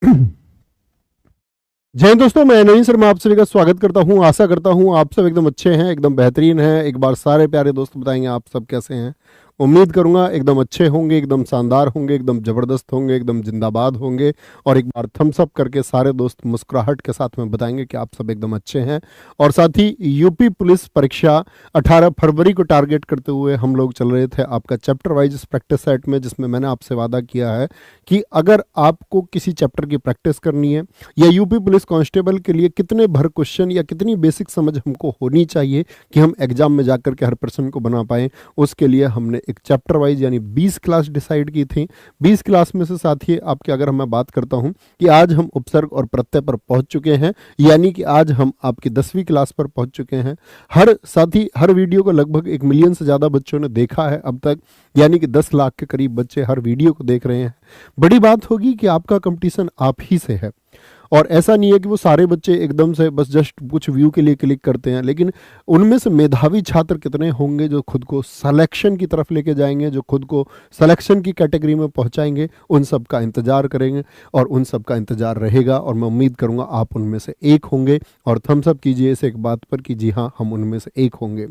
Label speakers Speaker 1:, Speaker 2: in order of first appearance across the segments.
Speaker 1: जय हिंद दोस्तों, मैं नवीन शर्मा आप सभी का स्वागत करता हूं। आशा करता हूं आप सब एकदम अच्छे हैं, एकदम बेहतरीन हैं। एक बार सारे प्यारे दोस्त बताएंगे आप सब कैसे हैं। उम्मीद करूंगा एकदम अच्छे होंगे, एकदम शानदार होंगे, एकदम जबरदस्त होंगे, एकदम जिंदाबाद होंगे। और एक बार थम्स अप करके सारे दोस्त मुस्कुराहट के साथ में बताएंगे कि आप सब एकदम अच्छे हैं। और साथ ही यूपी पुलिस परीक्षा 18 फरवरी को टारगेट करते हुए हम लोग चल रहे थे आपका चैप्टर वाइज प्रैक्टिस सेट में, जिसमें मैंने आपसे वादा किया है कि अगर आपको किसी चैप्टर की प्रैक्टिस करनी है या यूपी पुलिस कांस्टेबल के लिए कितने भर क्वेश्चन या कितनी बेसिक समझ हमको होनी चाहिए कि हम एग्जाम में जाकर के हर प्रश्न को बना पाएं, उसके लिए हमने एक चैप्टर वाइज यानी 20 क्लास डिसाइड की थी। 20 क्लास में से साथी आपके अगर मैं बात करता हूं कि आज हम उपसर्ग और प्रत्यय पर पहुंच चुके हैं, यानी कि आज हम आपकी 10वीं क्लास पर पहुंच चुके हैं। हर साथी हर वीडियो को लगभग 1 मिलियन से ज़्यादा बच्चों ने देखा है अब तक, यानी कि 10 लाख के करीब बच्चे हर वीडियो को देख रहे हैं। बड़ी बात होगी कि आपका कंपटीशन आप ही से है। और ऐसा नहीं है कि वो सारे बच्चे एकदम से बस जस्ट कुछ व्यू के लिए क्लिक करते हैं, लेकिन उनमें से मेधावी छात्र कितने होंगे जो खुद को सिलेक्शन की तरफ लेके जाएंगे, जो खुद को सिलेक्शन की कैटेगरी में पहुंचाएंगे, उन सब का इंतजार करेंगे और उन सब का इंतजार रहेगा। और मैं उम्मीद करूंगा आप उनमें से एक होंगे। और थम्स अप कीजिए इस एक बात पर कि जी हाँ, हम उनमें से एक होंगे।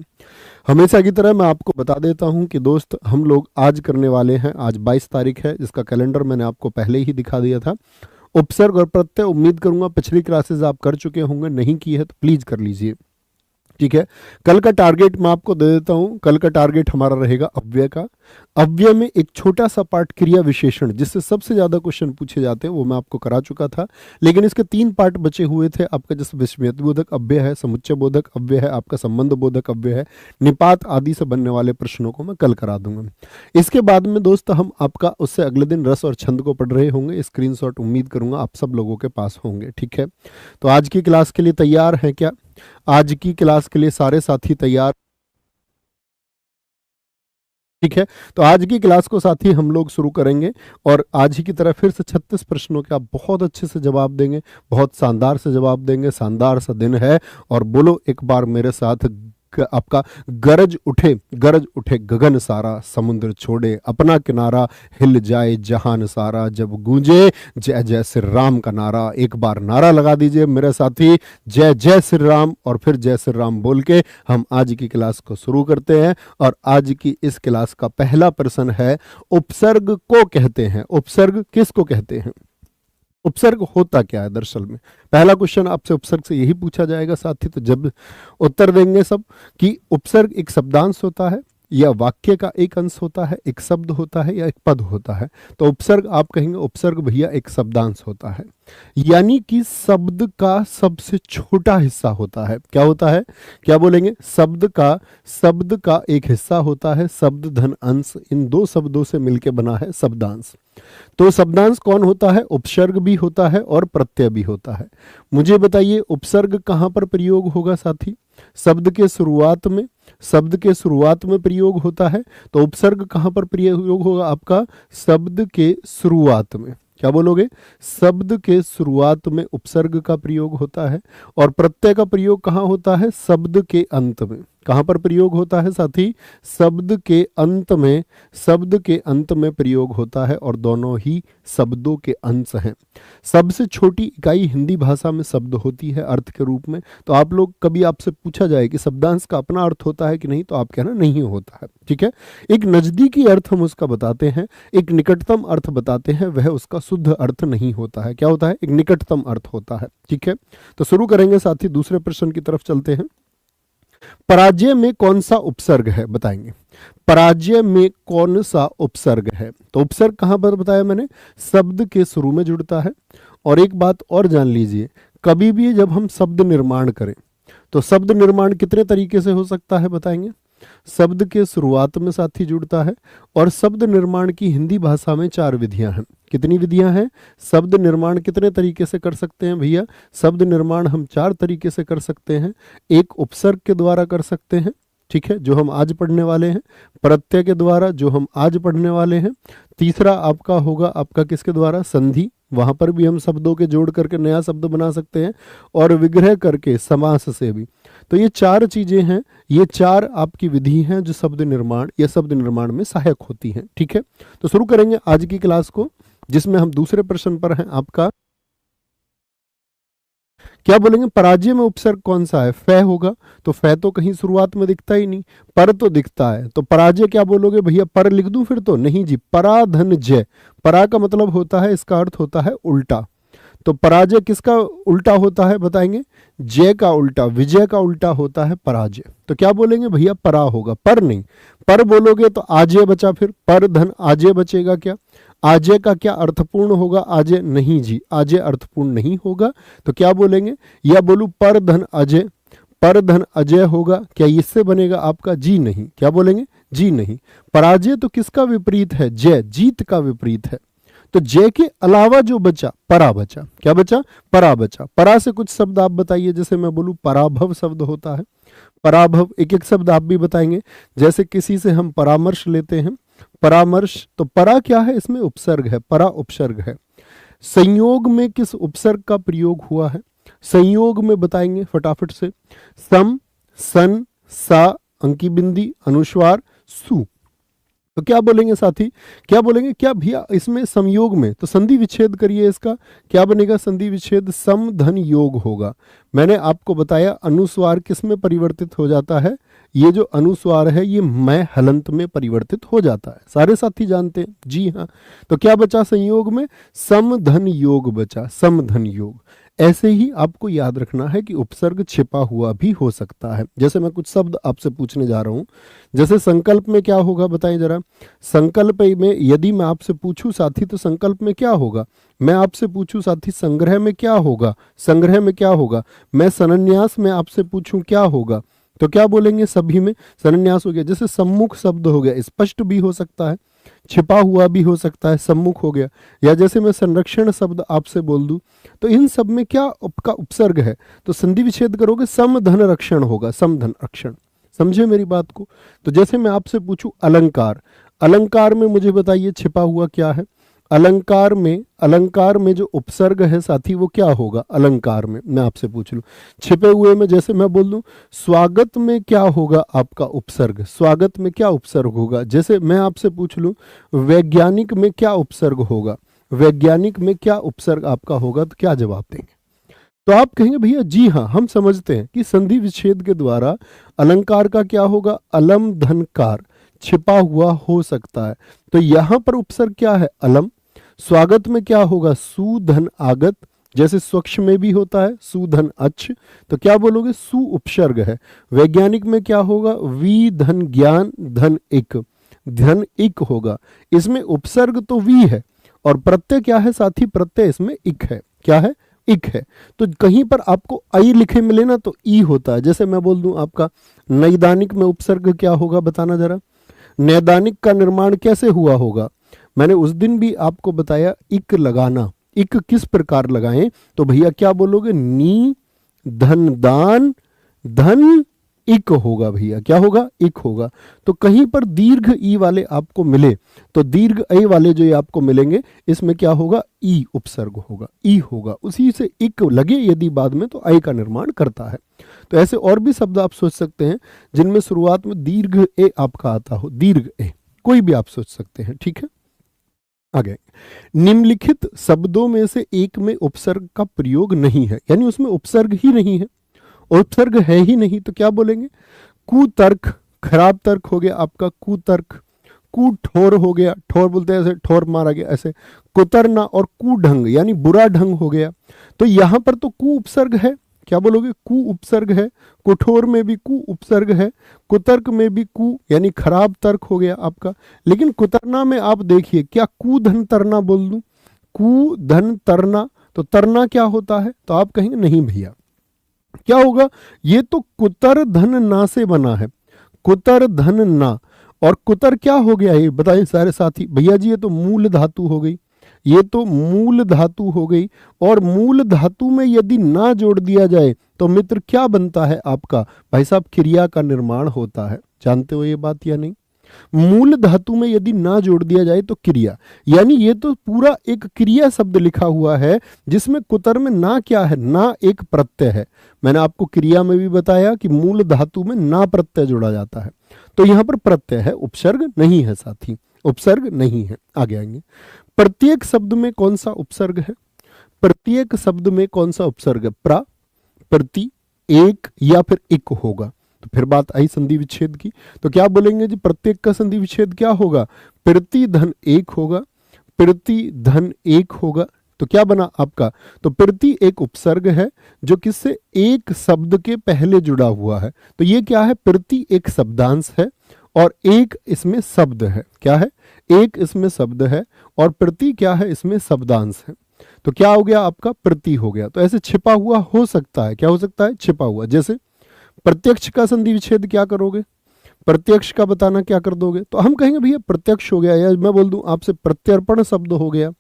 Speaker 1: हमेशा की तरह मैं आपको बता देता हूं कि दोस्त हम लोग आज करने वाले हैं, आज 22 तारीख है, जिसका कैलेंडर मैंने आपको पहले ही दिखा दिया था। उपसर्ग और प्रत्यय उम्मीद करूंगा पिछली क्लासेस आप कर चुके होंगे, नहीं की है तो प्लीज कर लीजिए, ठीक है। कल का टारगेट मैं आपको दे देता हूं। कल का टारगेट हमारा रहेगा अव्यय का। अव्यय में एक छोटा सा पार्ट क्रिया विशेषण, जिससे सबसे ज्यादा क्वेश्चन पूछे जाते हैं, वो मैं आपको करा चुका था। लेकिन इसके 3 पार्ट बचे हुए थे आपका, जैसे विस्मयति बोधक अव्यय है, समुच्चय बोधक अव्यय है, आपका संबंध बोधक अव्यय है, निपात आदि से बनने वाले प्रश्नों को मैं कल करा दूंगा। इसके बाद में दोस्त हम आपका उससे अगले दिन रस और छंद को पढ़ रहे होंगे। स्क्रीनशॉट उम्मीद करूंगा आप सब लोगों के पास होंगे, ठीक है। तो आज की क्लास के लिए तैयार हैं क्या? आज की क्लास के लिए सारे साथी तैयार? ठीक है, तो आज की क्लास को साथी हम लोग शुरू करेंगे और आज ही की तरह फिर से 36 प्रश्नों के आप बहुत अच्छे से जवाब देंगे, बहुत शानदार से जवाब देंगे। शानदार सा दिन है। और बोलो एक बार मेरे साथ, आपका गरज उठे गगन सारा, समुद्र छोड़े अपना किनारा, हिल जाए जहान सारा, जब गूंजे जय जय श्री राम का नारा। एक बार नारा लगा दीजिए मेरे साथी, जय जय श्री राम, और फिर जय श्री राम बोल के हम आज की क्लास को शुरू करते हैं। और आज की इस क्लास का पहला प्रश्न है, उपसर्ग को कहते हैं, उपसर्ग किसको कहते हैं? उपसर्ग होता क्या है दरअसल में? पहला क्वेश्चन आपसे उपसर्ग से यही पूछा जाएगा साथी। तो जब उत्तर देंगे सब कि उपसर्ग एक शब्दांश होता है या वाक्य का एक अंश होता है, एक शब्द होता है या एक पद होता है, तो उपसर्ग आप कहेंगे उपसर्ग भैया एक शब्दांश होता है, यानी कि शब्द का सबसे छोटा हिस्सा होता है। क्या होता है? क्या बोलेंगे? शब्द का एक हिस्सा होता है। शब्द धन अंश, इन दो शब्दों से मिलकर बना है शब्दांश। तो शब्दांश कौन होता है? उपसर्ग भी होता है और प्रत्यय भी होता है। मुझे बताइए उपसर्ग कहां पर प्रयोग होगा साथी? शब्द के शुरुआत में, शब्द के शुरुआत में प्रयोग होता है। तो उपसर्ग कहां पर प्रयोग होगा आपका? शब्द के शुरुआत में। क्या बोलोगे? शब्द के शुरुआत में उपसर्ग का प्रयोग होता है। और प्रत्यय का प्रयोग कहां होता है? शब्द के अंत में। कहां पर प्रयोग होता है साथी? शब्द के अंत में। शब्द के अंत में प्रयोग होता है और दोनों ही शब्दों के अंश हैं। सबसे छोटी इकाई हिंदी भाषा में शब्द होती है अर्थ के रूप में। तो आप लोग कभी आपसे पूछा जाए कि शब्दांश का अपना अर्थ होता है कि नहीं, तो आप कहना नहीं होता है, ठीक है। एक नजदीकी अर्थ हम उसका बताते हैं, एक निकटतम अर्थ बताते हैं, वह उसका शुद्ध अर्थ नहीं होता है। क्या होता है? एक निकटतम अर्थ होता है, ठीक है। तो शुरू करेंगे साथी, दूसरे प्रश्न की तरफ चलते हैं। पराजय में कौन सा उपसर्ग है? बताएंगे पराजय में कौन सा उपसर्ग है। तो उपसर्ग कहां पर बताया मैंने? शब्द के शुरू में जुड़ता है। और एक बात और जान लीजिए, कभी भी जब हम शब्द निर्माण करें तो शब्द निर्माण कितने तरीके से हो सकता है बताएंगे? शब्द के शुरुआत में साथी जुड़ता है। और शब्द निर्माण की हिंदी भाषा में 4 विधियां हैं। कितनी विधियां हैं? शब्द निर्माण कितने तरीके से कर सकते हैं भैया? शब्द निर्माण हम 4 तरीके से कर सकते हैं। एक उपसर्ग के द्वारा कर सकते हैं, ठीक है, जो हम आज पढ़ने वाले हैं। प्रत्यय के द्वारा, जो हम आज पढ़ने वाले हैं। तीसरा आपका होगा आपका किसके द्वारा? संधि, वहां पर भी हम शब्दों के जोड़ करके नया शब्द बना सकते हैं। और विग्रह करके, समास से भी। तो ये 4 चीजें हैं, ये 4 आपकी विधि हैं जो शब्द निर्माण या शब्द निर्माण में सहायक होती हैं, ठीक है। तो शुरू करेंगे आज की क्लास को, जिसमें हम दूसरे प्रश्न पर हैं आपका, क्या बोलेंगे, पराजय में उपसर्ग कौन सा है, फै होगा, तो फै तो कहीं शुरुआत में दिखता ही नहीं, पर तो दिखता है, तो पराजय क्या बोलोगे भैया, पर लिख दूं फिर तो, नहीं जी, पराधन जय, परा का मतलब होता है, इसका अर्थ होता है उल्टा, तो पराजय किसका उल्टा होता है बताएंगे, जय का उल्टा, विजय का उल्टा होता है पराजय, तो क्या बोलेंगे भैया, परा होगा, पर नहीं, पर बोलोगे तो आजय बचा, फिर पर धन आजय बचेगा क्या, आजय का क्या अर्थपूर्ण होगा, आजय नहीं जी, आजय अर्थपूर्ण नहीं होगा, तो क्या बोलेंगे, या बोलू पर धन अजय, पर धन अजय होगा, क्या इससे बनेगा आपका, जी नहीं, क्या बोलेंगे, जी नहीं, पराजय तो किसका विपरीत है, जय, जीत का विपरीत है, तो जय के अलावा जो बचा परा बचा, क्या बचा, परा बचा, परा से कुछ शब्द आप बताइए, जैसे मैं बोलूं पराभव शब्द होता है, पराभव, एक एक शब्द आप भी बताएंगे, जैसे किसी से हम परामर्श लेते हैं, परामर्श, तो परा क्या है, इसमें उपसर्ग है, परा उपसर्ग है, संयोग में किस उपसर्ग का प्रयोग हुआ है, संयोग में बताएंगे फटाफट से, सम, सन, सा, अंकी बिंदी, अनुस्वार, सु, तो क्या बोलेंगे साथी, क्या बोलेंगे, क्या भैया इसमें संयोग में, तो संधि विच्छेद करिए इसका, क्या बनेगा, संधि विच्छेद सम धन योग होगा, मैंने आपको बताया अनुस्वार किस में परिवर्तित हो जाता है, ये जो अनुस्वार है ये मैं हलंत में परिवर्तित हो जाता है, सारे साथी जानते हैं, जी हाँ, तो क्या बचा संयोग में, सम धन योग बचा, सम धन योग, ऐसे ही आपको याद रखना है कि उपसर्ग छिपा हुआ भी हो सकता है, जैसे मैं कुछ शब्द आपसे पूछने जा रहा हूं, जैसे संकल्प में क्या होगा बताएं जरा, संकल्प में यदि मैं आपसे पूछूं साथी तो संकल्प में क्या होगा, मैं आपसे पूछूं साथी संग्रह में क्या होगा, संग्रह में क्या होगा, मैं सन्यास में आपसे पूछूं क्या होगा, तो क्या बोलेंगे, सभी में सन्यास हो गया, जैसे सम्मुख शब्द हो गया, स्पष्ट भी हो सकता है, छिपा हुआ भी हो सकता है, सम्मुख हो गया, या जैसे मैं संरक्षण शब्द आपसे बोल दूं, तो इन सब में क्या का उपसर्ग है, तो संधि विच्छेद करोगे सम धन रक्षण होगा, सम धन रक्षण, समझे मेरी बात को, तो जैसे मैं आपसे पूछूं अलंकार, अलंकार में मुझे बताइए छिपा हुआ क्या है, अलंकार में जो उपसर्ग है साथी वो क्या होगा, अलंकार में मैं आपसे पूछ लूं, छिपे हुए में जैसे मैं बोल दूं स्वागत में क्या होगा आपका उपसर्ग, स्वागत में क्या उपसर्ग होगा, जैसे मैं आपसे पूछ लूं वैज्ञानिक में क्या उपसर्ग होगा, वैज्ञानिक में क्या उपसर्ग आपका होगा, तो क्या जवाब देंगे, तो आप कहेंगे भैया जी हाँ हम समझते हैं कि संधि विच्छेद के द्वारा अलंकार का क्या होगा, अलम धनकार छिपा हुआ हो सकता है, तो यहां पर उपसर्ग क्या है, अलम, स्वागत में क्या होगा, सुधन आगत, जैसे स्वच्छ में भी होता है सुधन अच्छ, तो क्या बोलोगे, सु उपसर्ग है, वैज्ञानिक में क्या होगा, वी धन ज्ञान धन इक होगा, इसमें उपसर्ग तो वी है और प्रत्यय क्या है साथी, प्रत्यय इसमें इक है, क्या है, इक है, तो कहीं पर आपको आई लिखे मिले ना तो ई होता है, जैसे मैं बोल दूं आपका नैदानिक में उपसर्ग क्या होगा बताना जरा, नैदानिक का निर्माण कैसे हुआ होगा, मैंने उस दिन भी आपको बताया इक लगाना, इक किस प्रकार लगाएं, तो भैया क्या बोलोगे, नी धन दान धन इक होगा भैया, क्या होगा, इक होगा, तो कहीं पर दीर्घ ई वाले आपको मिले तो दीर्घ ऐ वाले जो ये आपको मिलेंगे इसमें क्या होगा, ई उपसर्ग होगा, ई होगा, उसी से इक लगे यदि बाद में तो ऐ का निर्माण करता है, तो ऐसे और भी शब्द आप सोच सकते हैं जिनमें शुरुआत में दीर्घ ए आपका आता हो, दीर्घ ए कोई भी आप सोच सकते हैं, ठीक है, आगे निम्नलिखित शब्दों में से एक में उपसर्ग का प्रयोग नहीं है, यानी उसमें उपसर्ग ही नहीं है, उपसर्ग है ही नहीं, तो क्या बोलेंगे, कुतर्क, खराब तर्क हो गया आपका कुतर्क, कुठोर हो गया, ठोर बोलते हैं ऐसे, ठोर मारा गया ऐसे, कुतरना, और कुढंग यानी बुरा ढंग हो गया, तो यहां पर तो कु उपसर्ग है, क्या बोलोगे, कु उपसर्ग है, कुठोर में भी कु उपसर्ग है, कुतर्क में भी कु यानी खराब तर्क हो गया आपका, लेकिन कुतरना में आप देखिए क्या कुधन तरना बोल दूं, कुधन तरना, तो तरना क्या होता है, तो आप कहेंगे नहीं भैया क्या होगा, ये तो कुतर धन ना से बना है, कुतर धन ना, और कुतर क्या हो गया ये बताइए सारे साथी, भैया जी ये तो मूल धातु हो गई, ये तो मूल धातु हो गई, और मूल धातु में यदि ना जोड़ दिया जाए तो मित्र क्या बनता है आपका, भाई साहब क्रिया का निर्माण होता है, जानते हो ये बात या नहीं, मूल धातु में यदि ना जोड़ दिया जाए तो क्रिया, यानी ये तो पूरा एक क्रिया शब्द लिखा हुआ है जिसमें कुतर में ना क्या है, ना एक प्रत्यय है, मैंने आपको क्रिया में भी बताया कि मूल धातु में ना प्रत्यय जोड़ा जाता है, तो यहां पर प्रत्यय है, उपसर्ग नहीं है साथी, उपसर्ग नहीं है, आगे आएंगे, प्रत्येक शब्द में कौन सा उपसर्ग है, प्रत्येक शब्द में कौन सा उपसर्ग है, प्रा, प्रति, एक या फिर एक होगा। तो फिर बात आई संधि विच्छेद की, तो क्या बोलेंगे जी, प्रत्येक का संधि विच्छेद क्या होगा, प्रति धन एक होगा, प्रति धन एक होगा। तो क्या बना आपका, तो प्रति एक उपसर्ग है जो किससे, एक शब्द के पहले जुड़ा हुआ है। तो ये क्या है, प्रति एक शब्दांश है और एक इसमें शब्द है। क्या है, एक इसमें शब्द है और प्रति क्या है, इसमें शब्दांश है। तो क्या हो गया आपका, प्रति हो गया। तो ऐसे छिपा हुआ हो सकता है, क्या हो सकता है, छिपा हुआ। जैसे प्रत्यक्ष का संधि विच्छेद क्या करोगे, प्रत्यक्ष का बताना क्या कर दोगे, तो हम कहेंगे भैया प्रत्यक्ष हो गया, या मैं बोल दूं आपसे प्रत्यर्पण शब्द हो गया,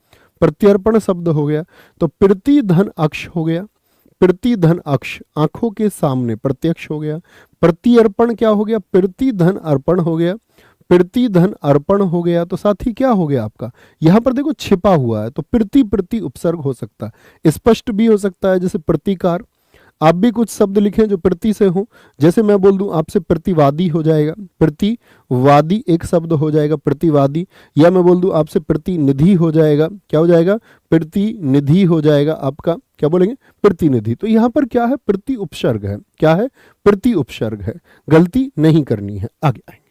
Speaker 1: प्रत्यर्पण शब्द हो गया। तो प्रति धन अक्ष हो गया, प्रति धन अक्ष आंखों के सामने प्रत्यक्ष हो गया। प्रत्यर्पण क्या हो गया, प्रति धन अर्पण हो गया, प्रति धन अर्पण हो गया। तो साथ ही क्या हो गया आपका, यहां पर देखो छिपा हुआ है, तो प्रति प्रति उपसर्ग हो सकता है, स्पष्ट भी हो सकता है, जैसे प्रतिकार। आप भी कुछ शब्द लिखें जो प्रति से हो, जैसे मैं बोल दूं आपसे प्रतिवादी हो जाएगा, प्रतिवादी एक शब्द हो जाएगा प्रतिवादी, या मैं बोल दूं आपसे प्रतिनिधि हो जाएगा, क्या हो जाएगा, प्रतिनिधि हो जाएगा आपका, क्या बोलेंगे, प्रतिनिधि। तो यहां पर क्या है, प्रति उपसर्ग है, क्या है, प्रति उपसर्ग है, गलती नहीं करनी है। आगे आएंगे,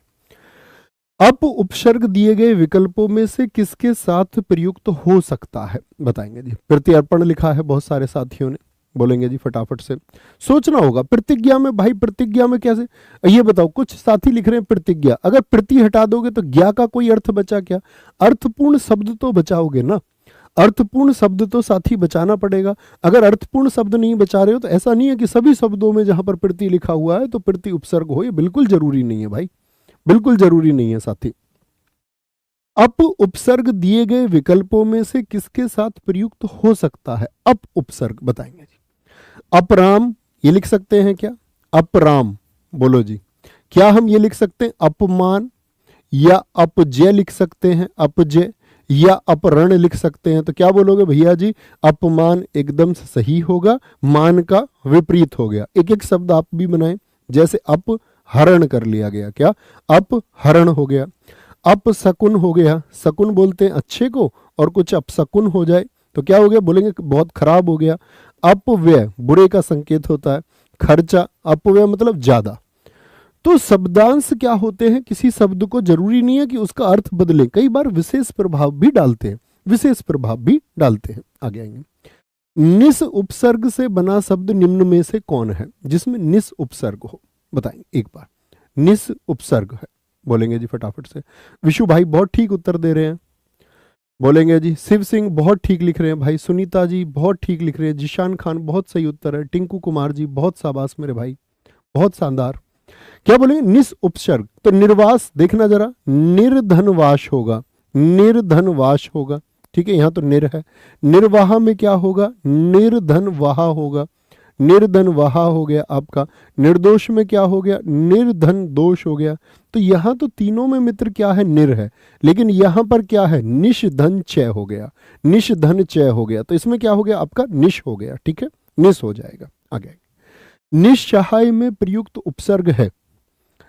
Speaker 1: अप उपसर्ग दिए गए विकल्पों में से किसके साथ प्रयुक्त हो सकता है, बताएंगे जी। प्रत्यर्पण लिखा है बहुत सारे साथियों ने, बोलेंगे जी फटाफट से, सोचना होगा। प्रतिज्ञा में भाई, प्रतिज्ञा में कैसे, ये बताओ, कुछ साथी लिख रहे हैं प्रतिज्ञा, अगर प्रति हटा दोगे तो ज्ञा का कोई अर्थ बचा क्या, अर्थपूर्ण शब्द तो बचाओगे ना, अर्थपूर्ण शब्द तो साथी बचाना पड़ेगा। अगर अर्थपूर्ण शब्द नहीं बचा रहे हो तो ऐसा नहीं है कि सभी शब्दों में जहां पर प्रति लिखा हुआ है तो प्रति उपसर्ग हो, ये बिल्कुल जरूरी नहीं है भाई, बिल्कुल जरूरी नहीं है साथी। अप उपसर्ग दिए गए विकल्पों में से किसके साथ प्रयुक्त हो सकता है, अप उपसर्ग बताएंगे जी। अपराम ये लिख सकते हैं क्या, अपराम, बोलो जी, क्या हम ये लिख सकते हैं अपमान, या अपजय लिख सकते हैं, अपजय, या अपरण लिख सकते हैं। तो क्या बोलोगे भैया जी, अपमान एकदम से सही होगा, मान का विपरीत हो गया। एक एक शब्द आप भी बनाएं, जैसे अपहरण कर लिया गया, क्या अपहरण हो गया, अपशकुन हो गया, शकुन बोलते हैं अच्छे को, और कुछ अपशकुन हो जाए तो क्या हो गया, बोलेंगे बहुत खराब हो गया। अपव्यय बुरे का संकेत होता है, खर्चा, अपव्यय मतलब ज्यादा। तो शब्दांश क्या होते हैं, किसी शब्द को जरूरी नहीं है कि उसका अर्थ बदले, कई बार विशेष प्रभाव भी डालते हैं, विशेष प्रभाव भी डालते हैं। आगे आएंगे, निस उपसर्ग से बना शब्द निम्न में से कौन है जिसमें निस उपसर्ग हो, बताएंगे एक बार। निस उपसर्ग है, बोलेंगे जी फटाफट से। विशु भाई बहुत ठीक उत्तर दे रहे हैं, बोलेंगे जी। शिव सिंह बहुत ठीक लिख रहे हैं भाई, सुनीता जी बहुत ठीक लिख रहे हैं, जिशान खान बहुत सही उत्तर है, टिंकू कुमार जी बहुत शाबाश मेरे भाई, बहुत शानदार। क्या बोलेंगे, निस उपसर्ग, तो निर्वास देखना जरा, निर्धनवाश होगा, निर्धनवाश होगा, ठीक है, यहां तो निर है, निर्वाह में क्या होगा, निर्धनवाह होगा, निर्धनवाहा हो गया आपका। निर्दोष में क्या हो गया, निर्धन दोष हो गया। तो यहां तो तीनों में मित्र क्या है, निर है, लेकिन यहां पर क्या है, निषधन चय हो गया, निषधन चय हो गया। तो इसमें क्या हो गया आपका, निश हो गया, ठीक है, निश हो जाएगा। आगे, निस्सहाय में प्रयुक्त उपसर्ग है,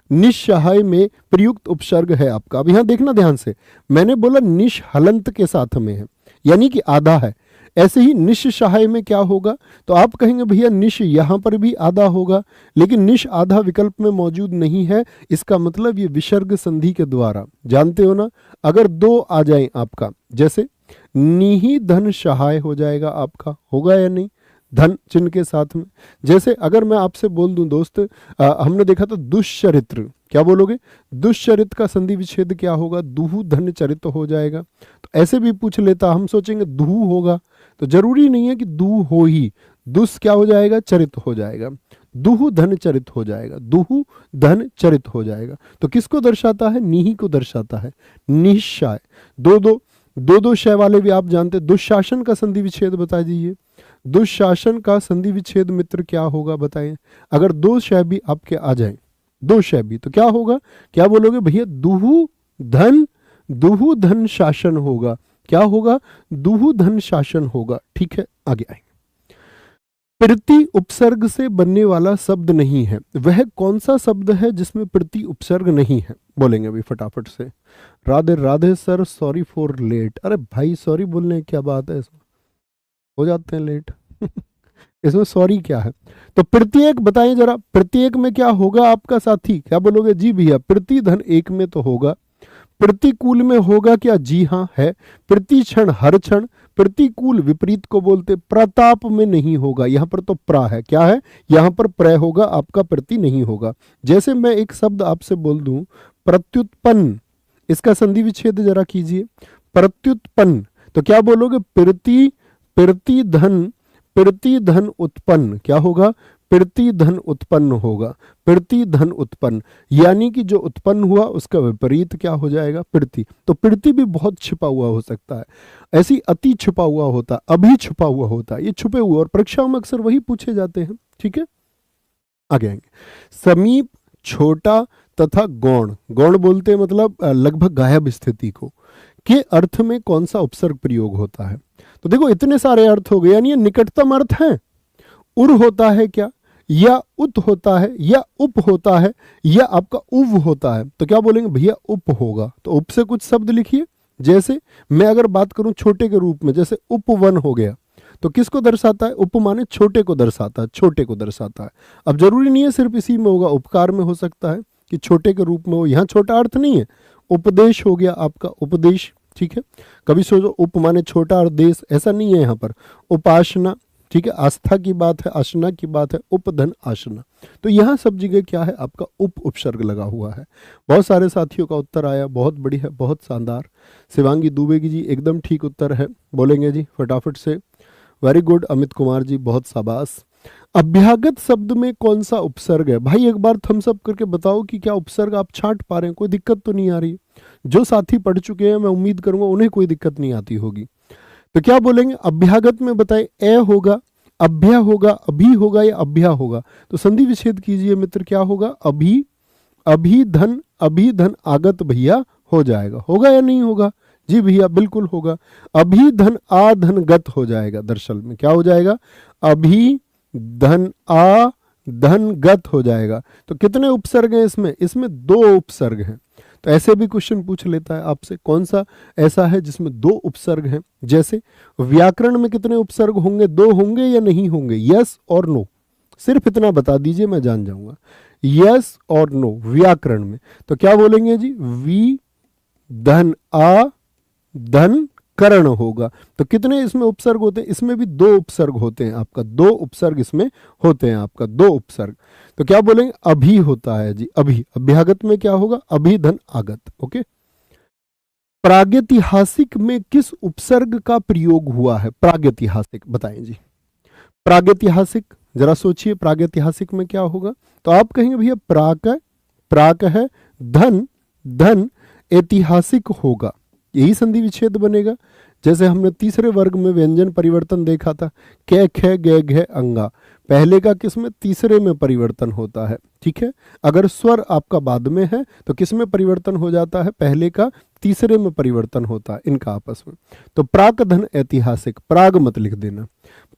Speaker 1: निस्सहाय में प्रयुक्त उपसर्ग है आपका। अब यहां देखना ध्यान से, मैंने बोला निष्हलंत के साथ में है, यानी कि आधा है। ऐसे ही निस्सहाय में क्या होगा, तो आप कहेंगे भैया निश यहां पर भी आधा होगा, लेकिन निश आधा विकल्प में मौजूद नहीं है, इसका मतलब ये विसर्ग संधि के द्वारा, जानते हो ना, अगर दो आ जाए आपका, जैसे निहि धन सहाय हो जाएगा आपका, होगा या नहीं, धन चिन्ह के साथ में। जैसे अगर मैं आपसे बोल दूं दोस्त, हमने देखा था दुष्चरित्र, क्या बोलोगे, दुष्चरित्र का संधि विच्छेद क्या होगा, दुहु धन चरित हो जाएगा। तो ऐसे भी पूछ लेता, हम सोचेंगे दुहु होगा, तो जरूरी नहीं है कि दू हो ही, दुस क्या हो जाएगा, चरित हो जाएगा, दुहु धन चरित हो जाएगा, दुहु धन चरित हो जाएगा। तो किसको दर्शाता है, निहि को दर्शाता है, निश्चय। दो दो शय वाले भी आप जानते, दुशासन का संधि विच्छेद बता दीजिए, दुशासन का संधि विच्छेद मित्र क्या होगा बताएं। अगर दो शय भी आपके आ जाएं, दो शय भी, तो क्या होगा, क्या बोलोगे भैया, दुहु धन शासन होगा, क्या होगा, दुहु धन शासन होगा, ठीक है। आगे आएंगे, प्रति उपसर्ग से बनने वाला शब्द नहीं है, वह कौन सा शब्द है जिसमें प्रति उपसर्ग नहीं है, बोलेंगे अभी फटाफट से। Radhe Radhe sir, sorry for late, अरे भाई सॉरी बोलने की क्या बात है, हो जाते हैं लेट इसमें सॉरी क्या है? तो प्रत्येक बताएं जरा, प्रत्येक में क्या होगा आपका साथी? क्या बोलोगे? जी भैया प्रति धन एक में तो होगा। प्रतिकूल में होगा क्या? जी हाँ है। प्रति क्षण हर क्षण। प्रतिकूल विपरीत को बोलते। प्रताप में नहीं होगा, यहां पर तो प्रा है। क्या है? यहां पर प्रय होगा, आपका प्रति नहीं होगा। जैसे मैं एक शब्द आपसे बोल दूं प्रत्युत्पन्न, इसका संधि विच्छेद जरा कीजिए। प्रत्युत्पन्न तो क्या बोलोगे? प्रति, प्रति धन, प्रति धन उत्पन्न। क्या होगा? प्रति धन उत्पन्न होगा। प्रति धन उत्पन्न यानी कि जो उत्पन्न हुआ उसका विपरीत क्या हो जाएगा? प्रति। तो प्रति भी बहुत छिपा हुआ हो सकता है, ऐसी अति छिपा हुआ होता, अभी छिपा हुआ होता, ये छुपे हुए, और परीक्षाओं में अक्सर वही पूछे जाते हैं। ठीक है, आगे आएंगे। समीप, छोटा तथा गौण। गौण बोलते हैं मतलब लगभग गायब स्थिति को, के अर्थ में कौन सा उपसर्ग प्रयोग होता है? तो देखो इतने सारे अर्थ हो गए, यानी ये निकटतम अर्थ है। उर होता है क्या, या उत होता है, या उप होता है, या आपका उव होता है? तो क्या बोलेंगे भैया? उप होगा। तो उप से कुछ शब्द लिखिए। जैसे मैं अगर बात करूं छोटे के रूप में, जैसे उपवन हो गया, तो किसको दर्शाता है? उप माने छोटे को दर्शाता है, छोटे को दर्शाता है। अब जरूरी नहीं है सिर्फ इसी में होगा, उपकार में हो सकता है कि छोटे के रूप में हो। यहां छोटा अर्थ नहीं है। उपदेश हो गया आपका, उपदेश। ठीक है, कभी सोचो उप माने छोटा और देश, ऐसा नहीं है यहाँ पर। उपासना, ठीक है, आस्था की बात है, आसना की बात है, उपधन आसना। तो यहाँ सब जगह क्या है? आपका उप उपसर्ग लगा हुआ है। बहुत सारे साथियों का उत्तर आया, बहुत बढ़िया, बहुत शानदार। शिवांगी दुबेगी जी एकदम ठीक उत्तर है, बोलेंगे जी फटाफट से। वेरी गुड अमित कुमार जी, बहुत शाबाश। अभ्यागत शब्द में कौन सा उपसर्ग है? भाई एक बार थम्स अप करके बताओ कि क्या उपसर्ग आप छांट पा रहे हैं, कोई दिक्कत तो नहीं आ रही? जो साथी पढ़ चुके हैं मैं उम्मीद करूंगा उन्हें कोई दिक्कत नहीं आती होगी। तो क्या बोलेंगे? अभ्यागत में बताए, ए होगा, अभ्या होगा, अभी होगा, या अभ्या होगा? तो संधि विच्छेद कीजिए मित्र, क्या होगा? अभी, अभी धन, अभी धन आगत भैया हो जाएगा। होगा या नहीं होगा? जी भैया बिल्कुल होगा। अभी धन आ धन गत हो जाएगा, दरअसल में क्या हो जाएगा? अभी धन आ धन गत हो जाएगा। तो कितने उपसर्ग हैं इसमें? इसमें 2 उपसर्ग हैं। तो ऐसे भी क्वेश्चन पूछ लेता है आपसे, कौन सा ऐसा है जिसमें 2 उपसर्ग हैं? जैसे व्याकरण में कितने उपसर्ग होंगे? 2 होंगे या नहीं होंगे? यस और नो, सिर्फ इतना बता दीजिए मैं जान जाऊंगा। यस और नो व्याकरण में। तो क्या बोलेंगे जी? वी धन आ धन करण होगा। तो कितने इसमें उपसर्ग होते हैं? इसमें भी 2 उपसर्ग होते हैं आपका, 2 उपसर्ग इसमें होते हैं आपका, 2 उपसर्ग। तो क्या बोलेंगे? अभी होता है जी, अभी। अभ्यागत में क्या होगा? अभी धन आगत। ओके। प्रागैतिहासिक में किस उपसर्ग का प्रयोग हुआ है? प्रागैतिहासिक बताएं जी। प्रागैतिहासिक जरा सोचिए, प्रागैतिहासिक में क्या होगा? तो आप कहेंगे भैया प्राक, प्राक है, धन, धन ऐतिहासिक होगा, यही संधि विच्छेद बनेगा। जैसे हमने तीसरे वर्ग में व्यंजन परिवर्तन देखा था, कै खे गे घे अंगा, पहले का किस में? तीसरे में परिवर्तन होता है। ठीक है, अगर स्वर आपका बाद में है तो किस में परिवर्तन हो जाता है? पहले का तीसरे में परिवर्तन होता है इनका आपस में। तो प्राक धन ऐतिहासिक, प्राग मत लिख देना।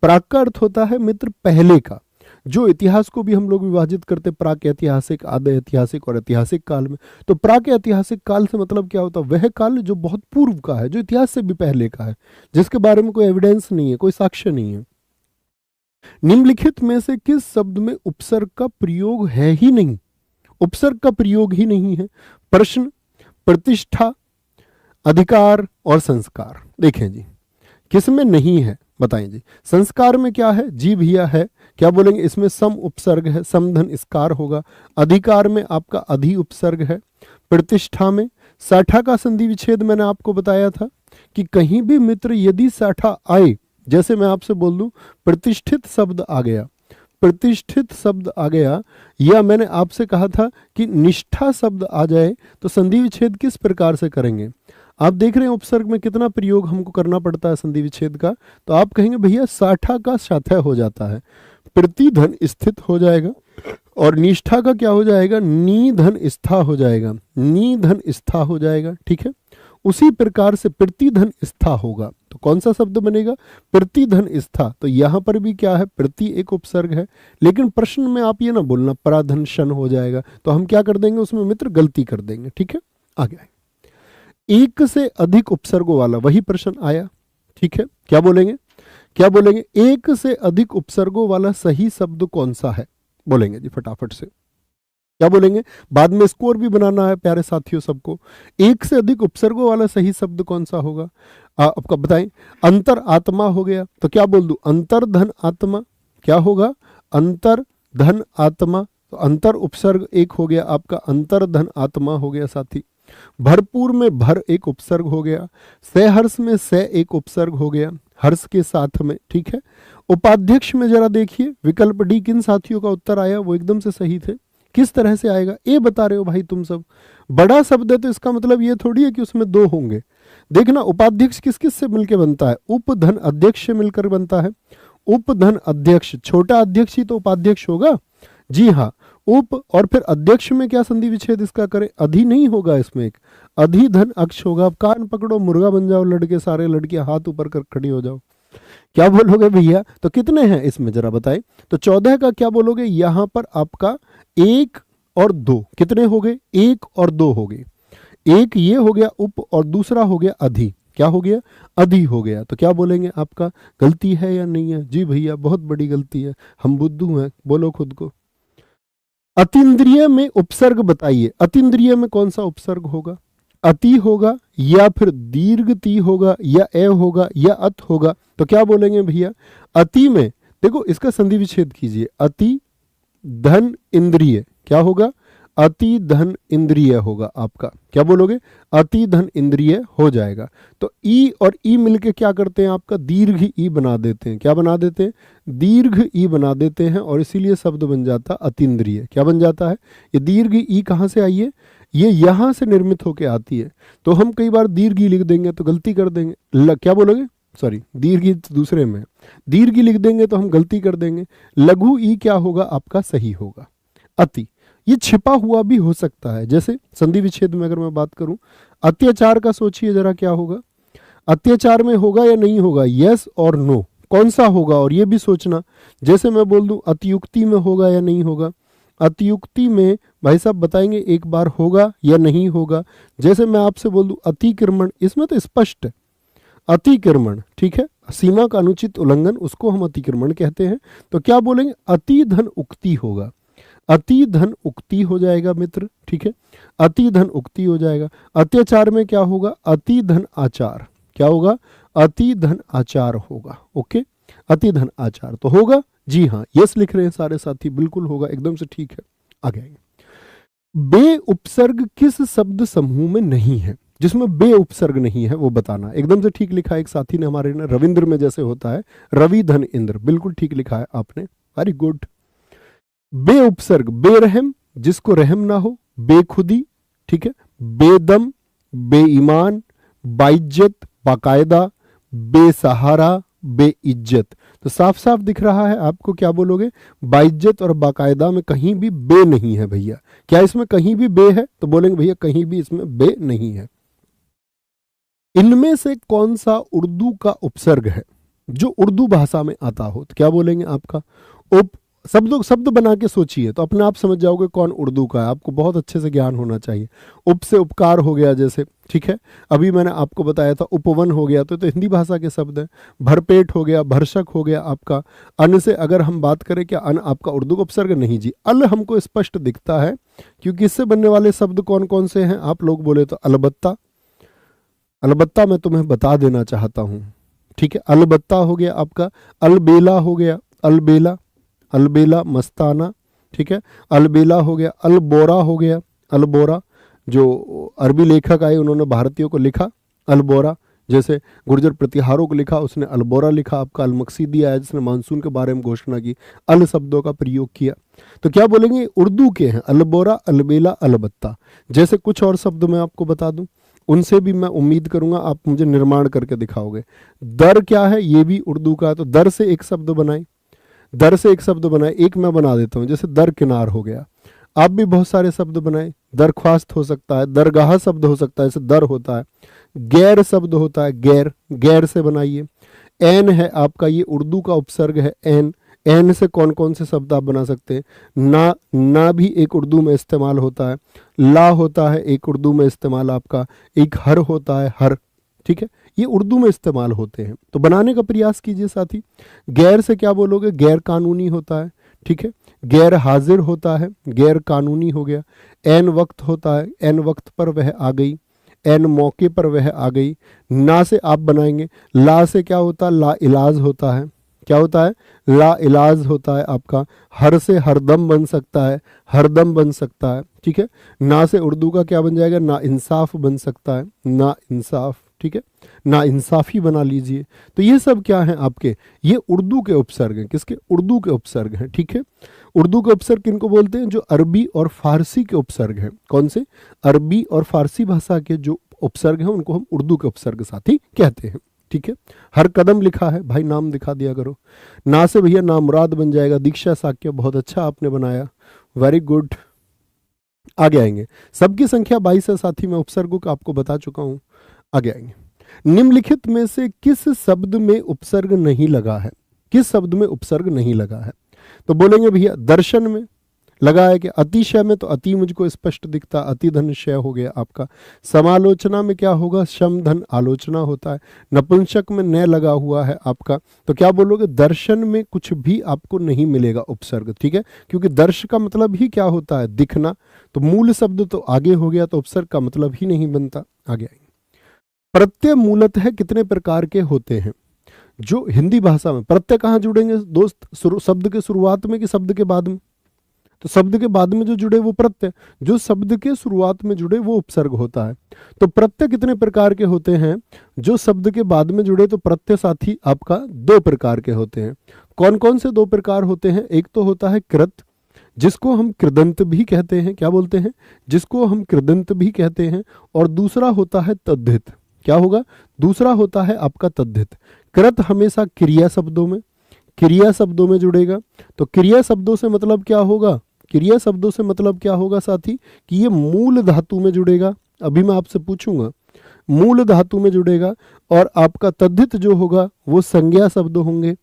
Speaker 1: प्राग का अर्थ होता है मित्र पहले का। जो इतिहास को भी हम लोग विभाजित करते प्राक ऐतिहासिक, आद्य ऐतिहासिक और ऐतिहासिक काल में। तो प्राक ऐतिहासिक काल से मतलब क्या होता है? वह काल जो बहुत पूर्व का है, जो इतिहास से भी पहले का है, जिसके बारे में कोई एविडेंस नहीं है, कोई साक्ष्य नहीं है। निम्नलिखित में से किस शब्द में उपसर्ग का प्रयोग है ही नहीं? उपसर्ग का प्रयोग ही नहीं है। प्रश्न, प्रतिष्ठा, अधिकार और संस्कार। देखें जी किस में नहीं है, बताएं जी। संस्कार में क्या है? जी भैया है। क्या बोलेंगे? इसमें सम उपसर्ग है, समधन इसकार होगा। अधिकार में आपका अधि उपसर्ग है। प्रतिष्ठा में साठा का संधि विच्छेद मैंने आपको बताया था कि कहीं भी मित्र यदि साठा आए, जैसे मैं आपसे बोल दूं प्रतिष्ठित शब्द आ गया, प्रतिष्ठित शब्द आ गया, या मैंने आपसे कहा था कि निष्ठा शब्द आ जाए, तो संधि विच्छेद किस प्रकार से करेंगे? आप देख रहे हैं उपसर्ग में कितना प्रयोग हमको करना पड़ता है संधि विच्छेद का। तो आप कहेंगे भैया साठा का साठा हो जाता है, प्रतिधन स्थित हो जाएगा, और निष्ठा का क्या हो जाएगा? नीधन स्था हो जाएगा, नीधन स्था हो जाएगा। ठीक है, उसी प्रकार से प्रतिधन स्था होगा। तो कौन सा शब्द बनेगा? प्रतिधन स्था। तो यहां पर भी क्या है? प्रति एक उपसर्ग है, लेकिन प्रश्न में आप ये ना बोलना पराधन शन हो जाएगा, तो हम क्या कर देंगे उसमें मित्र? गलती कर देंगे। ठीक है, आगे आए। एक से अधिक उपसर्गों वाला वही प्रश्न आया। ठीक है, क्या बोलेंगे? क्या बोलेंगे? एक से अधिक उपसर्गों वाला सही शब्द कौन सा है? बोलेंगे जी फटाफट से, क्या बोलेंगे? बाद में स्कोर भी बनाना है प्यारे साथियों सबको। एक से अधिक उपसर्गों वाला सही शब्द कौन सा होगा? आपका बताएं। अंतर आत्मा हो गया, तो क्या बोल दूं? अंतर धन आत्मा। क्या होगा? अंतर धन आत्मा। तो अंतर उपसर्ग एक हो गया आपका, अंतर धन आत्मा हो गया साथी। भरपूर में भर एक उपसर्ग हो गया। सहर्ष में से एक उपसर्ग हो गया, हर्ष के साथ में, ठीक है। उपाध्यक्ष में जरा देखिए विकल्प डी किन साथियों का उत्तर आया, वो एकदम से सही थे। किस तरह से आएगा? ए बता रहे हो भाई तुम सब। बड़ा शब्द है तो इसका मतलब ये थोड़ी है कि उसमें दो होंगे। देखना उपाध्यक्ष किस किस से मिलकर बनता है? उप धन अध्यक्ष से मिलकर बनता है। उप धन अध्यक्ष, छोटा अध्यक्ष ही तो उपाध्यक्ष होगा। जी हाँ, उप और फिर अध्यक्ष में क्या संधि विच्छेद इसका करें? अधि नहीं होगा, इसमें एक अधि धन अक्ष होगा। अब कान पकड़ो, मुर्गा बन जाओ लड़के, सारे लड़के हाथ ऊपर कर खड़ी हो जाओ। क्या बोलोगे भैया? तो कितने हैं इसमें जरा बताएं। तो 14 का क्या बोलोगे? यहां पर आपका 1 और 2 कितने हो गए? 1 और 2 हो गए। एक ये हो गया उप और दूसरा हो गया अधि। क्या हो गया? अधि हो गया। तो क्या बोलेंगे आपका? गलती है या नहीं है? जी भैया बहुत बड़ी गलती है, हम बुद्धू हैं। बोलो खुद को। अतीन्द्रिय में उपसर्ग बताइए। अतीन्द्रिय में कौन सा उपसर्ग होगा? अति होगा या फिर दीर्घ ती होगा या ए होगा या अत होगा? तो क्या बोलेंगे भैया? अति में देखो इसका संधि विच्छेद कीजिए। अति धन इंद्रिय क्या होगा? अति धन इंद्रिय होगा आपका। क्या बोलोगे? अति धन इंद्रिय हो जाएगा। तो ई और ई मिलके क्या करते हैं? आपका दीर्घ ई बना देते हैं। क्या बना देते हैं? दीर्घ ई बना देते हैं, और इसीलिए शब्द बन जाता अतीन्द्रिय। क्या बन जाता है? ये दीर्घ ई कहाँ से आई है? ये यहां से निर्मित होके आती है। तो हम कई बार दीर्घ ई लिख देंगे तो गलती कर देंगे। क्या बोलोगे? सॉरी, दीर्घ ई दूसरे में, दीर्घ ई लिख देंगे तो हम गलती कर देंगे। लघु ई क्या होगा आपका? सही होगा। अति ये छिपा हुआ भी हो सकता है। जैसे संधि विच्छेद में अगर मैं बात करूं, अत्याचार का सोचिए जरा, क्या होगा? अत्याचार में होगा या नहीं होगा? यस और नो, कौन सा होगा? और ये भी सोचना। जैसे मैं बोल दूं अतियुक्ति में होगा या नहीं होगा? अतियुक्ति में भाई साहब बताएंगे एक बार होगा या नहीं होगा। जैसे मैं आपसे बोल दूं अतिक्रमण, इसमें तो स्पष्ट है अतिक्रमण, ठीक है, सीमा का अनुचित उल्लंघन, उसको हम अतिक्रमण कहते हैं। तो क्या बोलेंगे? अति धन उक्ति होगा। अति धन उक्ति हो जाएगा मित्र, ठीक है, अति धन उक्ति हो जाएगा। अत्याचार में क्या होगा? अति धन आचार। क्या होगा? अति धन आचार होगा। ओके, अति धन आचार तो होगा। जी हाँ, यस लिख रहे हैं सारे साथी, बिल्कुल होगा, एकदम से ठीक है। आगे बे उपसर्ग किस शब्द समूह में नहीं है? जिसमें बे उपसर्ग नहीं है वो बताना। एकदम से ठीक लिखा है एक साथी ने हमारे ने, रविंद्र में जैसे होता है रवि धन इंद्र, बिल्कुल ठीक लिखा है आपने, वेरी गुड। बे उपसर्ग बेरहम, जिसको रहम ना हो, बेखुदी, ठीक है, बेदम, बेईमान, बाइज्जत, बाकायदा, बेसहारा, बेइज्जत। तो साफ साफ दिख रहा है आपको। क्या बोलोगे? बाइज्जत और बाकायदा में कहीं भी बे नहीं है भैया। क्या इसमें कहीं भी बे है? तो बोलेंगे भैया कहीं भी इसमें बे नहीं है। इनमें से कौन सा उर्दू का उपसर्ग है जो उर्दू भाषा में आता हो? तो क्या बोलेंगे आपका? उप शब्द बना के सोचिए तो अपने आप समझ जाओगे कौन उर्दू का है। आपको बहुत अच्छे से ज्ञान होना चाहिए। उप से उपकार हो गया जैसे, ठीक है, अभी मैंने आपको बताया था उपवन हो गया, तो हिंदी भाषा के शब्द हैं। भरपेट हो गया, भरसक हो गया आपका। अन्न से अगर हम बात करें, क्या अन्न आपका उर्दू का उपसर्ग? नहीं जी, अल हमको स्पष्ट दिखता है, क्योंकि इससे बनने वाले शब्द कौन कौन से हैं? आप लोग बोले तो अलबत्ता, अलबत्ता मैं तुम्हें बता देना चाहता हूं, ठीक है, अलबत्ता हो गया आपका। अलबेला हो गया, अलबेला, अलबेला मस्ताना, ठीक है, अलबेला हो गया। अलबोरा हो गया, अलबोरा, जो अरबी लेखक आए उन्होंने भारतीयों को लिखा अलबोरा। जैसे गुर्जर प्रतिहारों को लिखा, उसने अलबोरा लिखा आपका। अलमकसीदी आया जिसने मानसून के बारे में घोषणा की, अल शब्दों का प्रयोग किया। तो क्या बोलेंगे? उर्दू के हैं अलबोरा, अलबेला, अलबत्ता। जैसे कुछ और शब्द मैं आपको बता दूं, उनसे भी मैं उम्मीद करूंगा आप मुझे निर्माण करके दिखाओगे। दर क्या है? ये भी उर्दू का है। तो दर से एक शब्द बनाए, दर से एक शब्द बनाए। एक मैं बना देता हूं, जैसे दर किनार हो गया। आप भी बहुत सारे शब्द बनाए। दरख्वास्त हो सकता है, दरगाह शब्द हो सकता है, जैसे दर होता है। गैर शब्द होता है, गैर, गैर से बनाइए। एन है आपका, ये उर्दू का उपसर्ग है, एन। एन से कौन कौन से शब्द आप बना सकते हैं? ना, ना भी एक उर्दू में इस्तेमाल होता है। ला होता है एक उर्दू में इस्तेमाल आपका। एक हर होता है, हर, ठीक है, ये उर्दू में इस्तेमाल होते हैं। तो बनाने का प्रयास कीजिए साथी। गैर से क्या बोलोगे? गैर कानूनी होता है, ठीक है। गैर हाजिर होता है, गैर कानूनी हो गया। ऐन वक्त होता है, ऐन वक्त पर वह आ गई, ऐन मौके पर वह आ गई। ना से आप बनाएंगे। ला से क्या होता है? ला इलाज होता है। क्या होता है? ला इलाज होता है आपका। हर से हरदम बन सकता है, हरदम बन सकता है, ठीक है। ना से उर्दू का क्या बन जाएगा? ना इंसाफ बन सकता है, ना इंसाफ, ठीक है। ना इंसाफी बना लीजिए। तो ये सब क्या है आपके? ये उर्दू के उपसर्ग हैं। किसके? उर्दू के उपसर्ग हैं, ठीक है। उर्दू के उपसर्ग किनको बोलते हैं? जो अरबी और फारसी के उपसर्ग हैं। कौन से? अरबी और फारसी भाषा के जो उपसर्ग हैं उनको हम उर्दू के उपसर्ग साथी कहते हैं, ठीक है। हर कदम लिखा है भाई, नाम दिखा दिया करो। ना से भैया नामुराद बन जाएगा। दीक्षा साक्य, बहुत अच्छा आपने बनाया, वेरी गुड। आगे आएंगे। सबकी संख्या 22 है साथी, मैं उपसर्गों का आपको बता चुका हूं। आगे आएंगे। निम्नलिखित में से किस शब्द में उपसर्ग नहीं लगा है? किस शब्द में उपसर्ग नहीं लगा है? तो बोलेंगे भैया दर्शन में लगा है कि अतिशय में, तो अति मुझको स्पष्ट दिखता, अति धन शय हो गया आपका। समालोचना में क्या होगा? शम धन आलोचना होता है। नपुंसक में न लगा हुआ है आपका, तो क्या बोलोगे? दर्शन में कुछ भी आपको नहीं मिलेगा उपसर्ग, ठीक है। क्योंकि दर्श का मतलब ही क्या होता है? दिखना। तो मूल शब्द तो आगे हो गया, तो उपसर्ग का मतलब ही नहीं बनता। आगे आएंगे। प्रत्यय मूलतः कितने प्रकार के होते हैं? जो हिंदी भाषा में प्रत्यय कहाँ जुड़ेंगे दोस्त? शब्द के शुरुआत में कि शब्द के बाद में? तो शब्द के बाद में जो जुड़े वो प्रत्यय, जो शब्द के शुरुआत में जुड़े वो उपसर्ग होता है। तो प्रत्यय कितने प्रकार के होते हैं? जो शब्द के बाद में जुड़े तो प्रत्यय साथी आपका 2 प्रकार के होते हैं। कौन कौन से 2 प्रकार होते हैं? एक तो होता है कृत, जिसको हम कृदंत भी कहते हैं। क्या बोलते हैं? जिसको हम कृदंत भी कहते हैं। और दूसरा होता है तद्धित। क्या होगा? दूसरा होता है आपका तद्धित। कृत हमेशा क्रिया शब्दों में, क्रिया शब्दों में जुड़ेगा। तो क्रिया शब्दों से मतलब क्या होगा? क्रिया शब्दों से मतलब क्या होगा साथी? कि ये मूल धातु में जुड़ेगा। अभी मैं आपसे पूछूंगा, मूल धातु में जुड़ेगा। और आपका तद्धित जो होगा वो संज्ञा शब्द होंगे,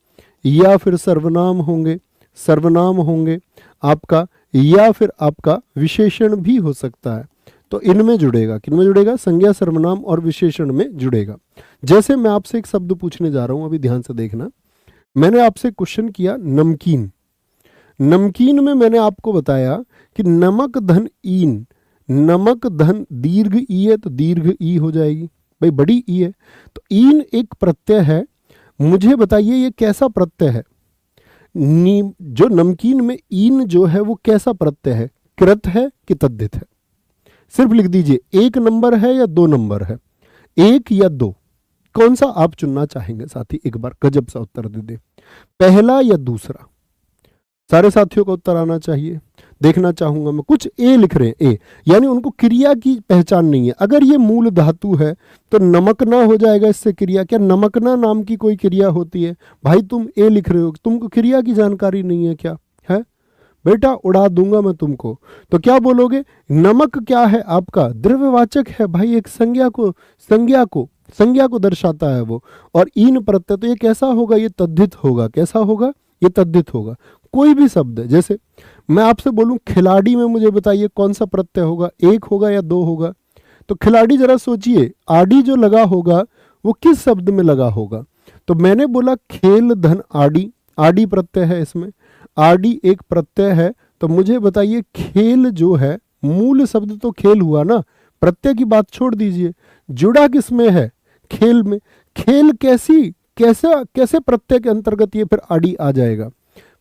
Speaker 1: या फिर सर्वनाम होंगे, सर्वनाम होंगे आपका, या फिर आपका विशेषण भी हो सकता है। तो इनमें जुड़ेगा। किनमें जुड़ेगा? संज्ञा, सर्वनाम और विशेषण में जुड़ेगा। जैसे मैं आपसे एक शब्द पूछने जा रहा हूं, अभी ध्यान से देखना। मैंने आपसे क्वेश्चन किया नमकीन। नमकीन में मैंने आपको बताया कि नमक धन ईन, नमक धन दीर्घ ई है तो दीर्घ ई हो जाएगी भाई, बड़ी ई है। तो ईन एक प्रत्यय है। मुझे बताइए ये कैसा प्रत्यय है? जो नमकीन में ईन जो है वो कैसा प्रत्यय है? कृत है कि तद्धित है? सिर्फ लिख दीजिए, 1 नंबर है या 2 नंबर है? 1 या 2, कौन सा आप चुनना चाहेंगे साथी? एक बार गजब सा उत्तर दे दे, पहला या दूसरा? सारे साथियों का उत्तर आना चाहिए, देखना चाहूंगा मैं। कुछ ए लिख रहे हैं, ए यानी उनको क्रिया की पहचान नहीं है। अगर ये मूल धातु है तो नमकना हो जाएगा इससे क्रिया। क्या नमकना नाम की कोई क्रिया होती है? भाई तुम ए लिख रहे हो, तुमको क्रिया की जानकारी नहीं है क्या? है बेटा, उड़ा दूंगा मैं तुमको। तो क्या बोलोगे? नमक क्या है आपका? द्रव्यवाचक है भाई, एक संज्ञा को दर्शाता है वो। और ईन प्रत्यय, तो ये कैसा होगा? ये तद्धित होगा। कैसा होगा? ये तद्धित होगा। कोई भी शब्द, जैसे मैं आपसे बोलूं खिलाड़ी में, मुझे बताइए कौन सा प्रत्यय होगा? 1 होगा या 2 होगा? तो खिलाड़ी, जरा सोचिए, आड़ी जो लगा होगा वो किस शब्द में लगा होगा? तो मैंने बोला खेल धन आड़ी, आड़ी प्रत्यय है इसमें, आड़ी एक प्रत्यय है। तो मुझे बताइए खेल जो है, मूल शब्द तो खेल हुआ ना, प्रत्यय की बात छोड़ दीजिए, जुड़ा किसमें है? खेल में। खेल कैसे प्रत्यय के अंतर्गत ये फिर आड़ी आ जाएगा?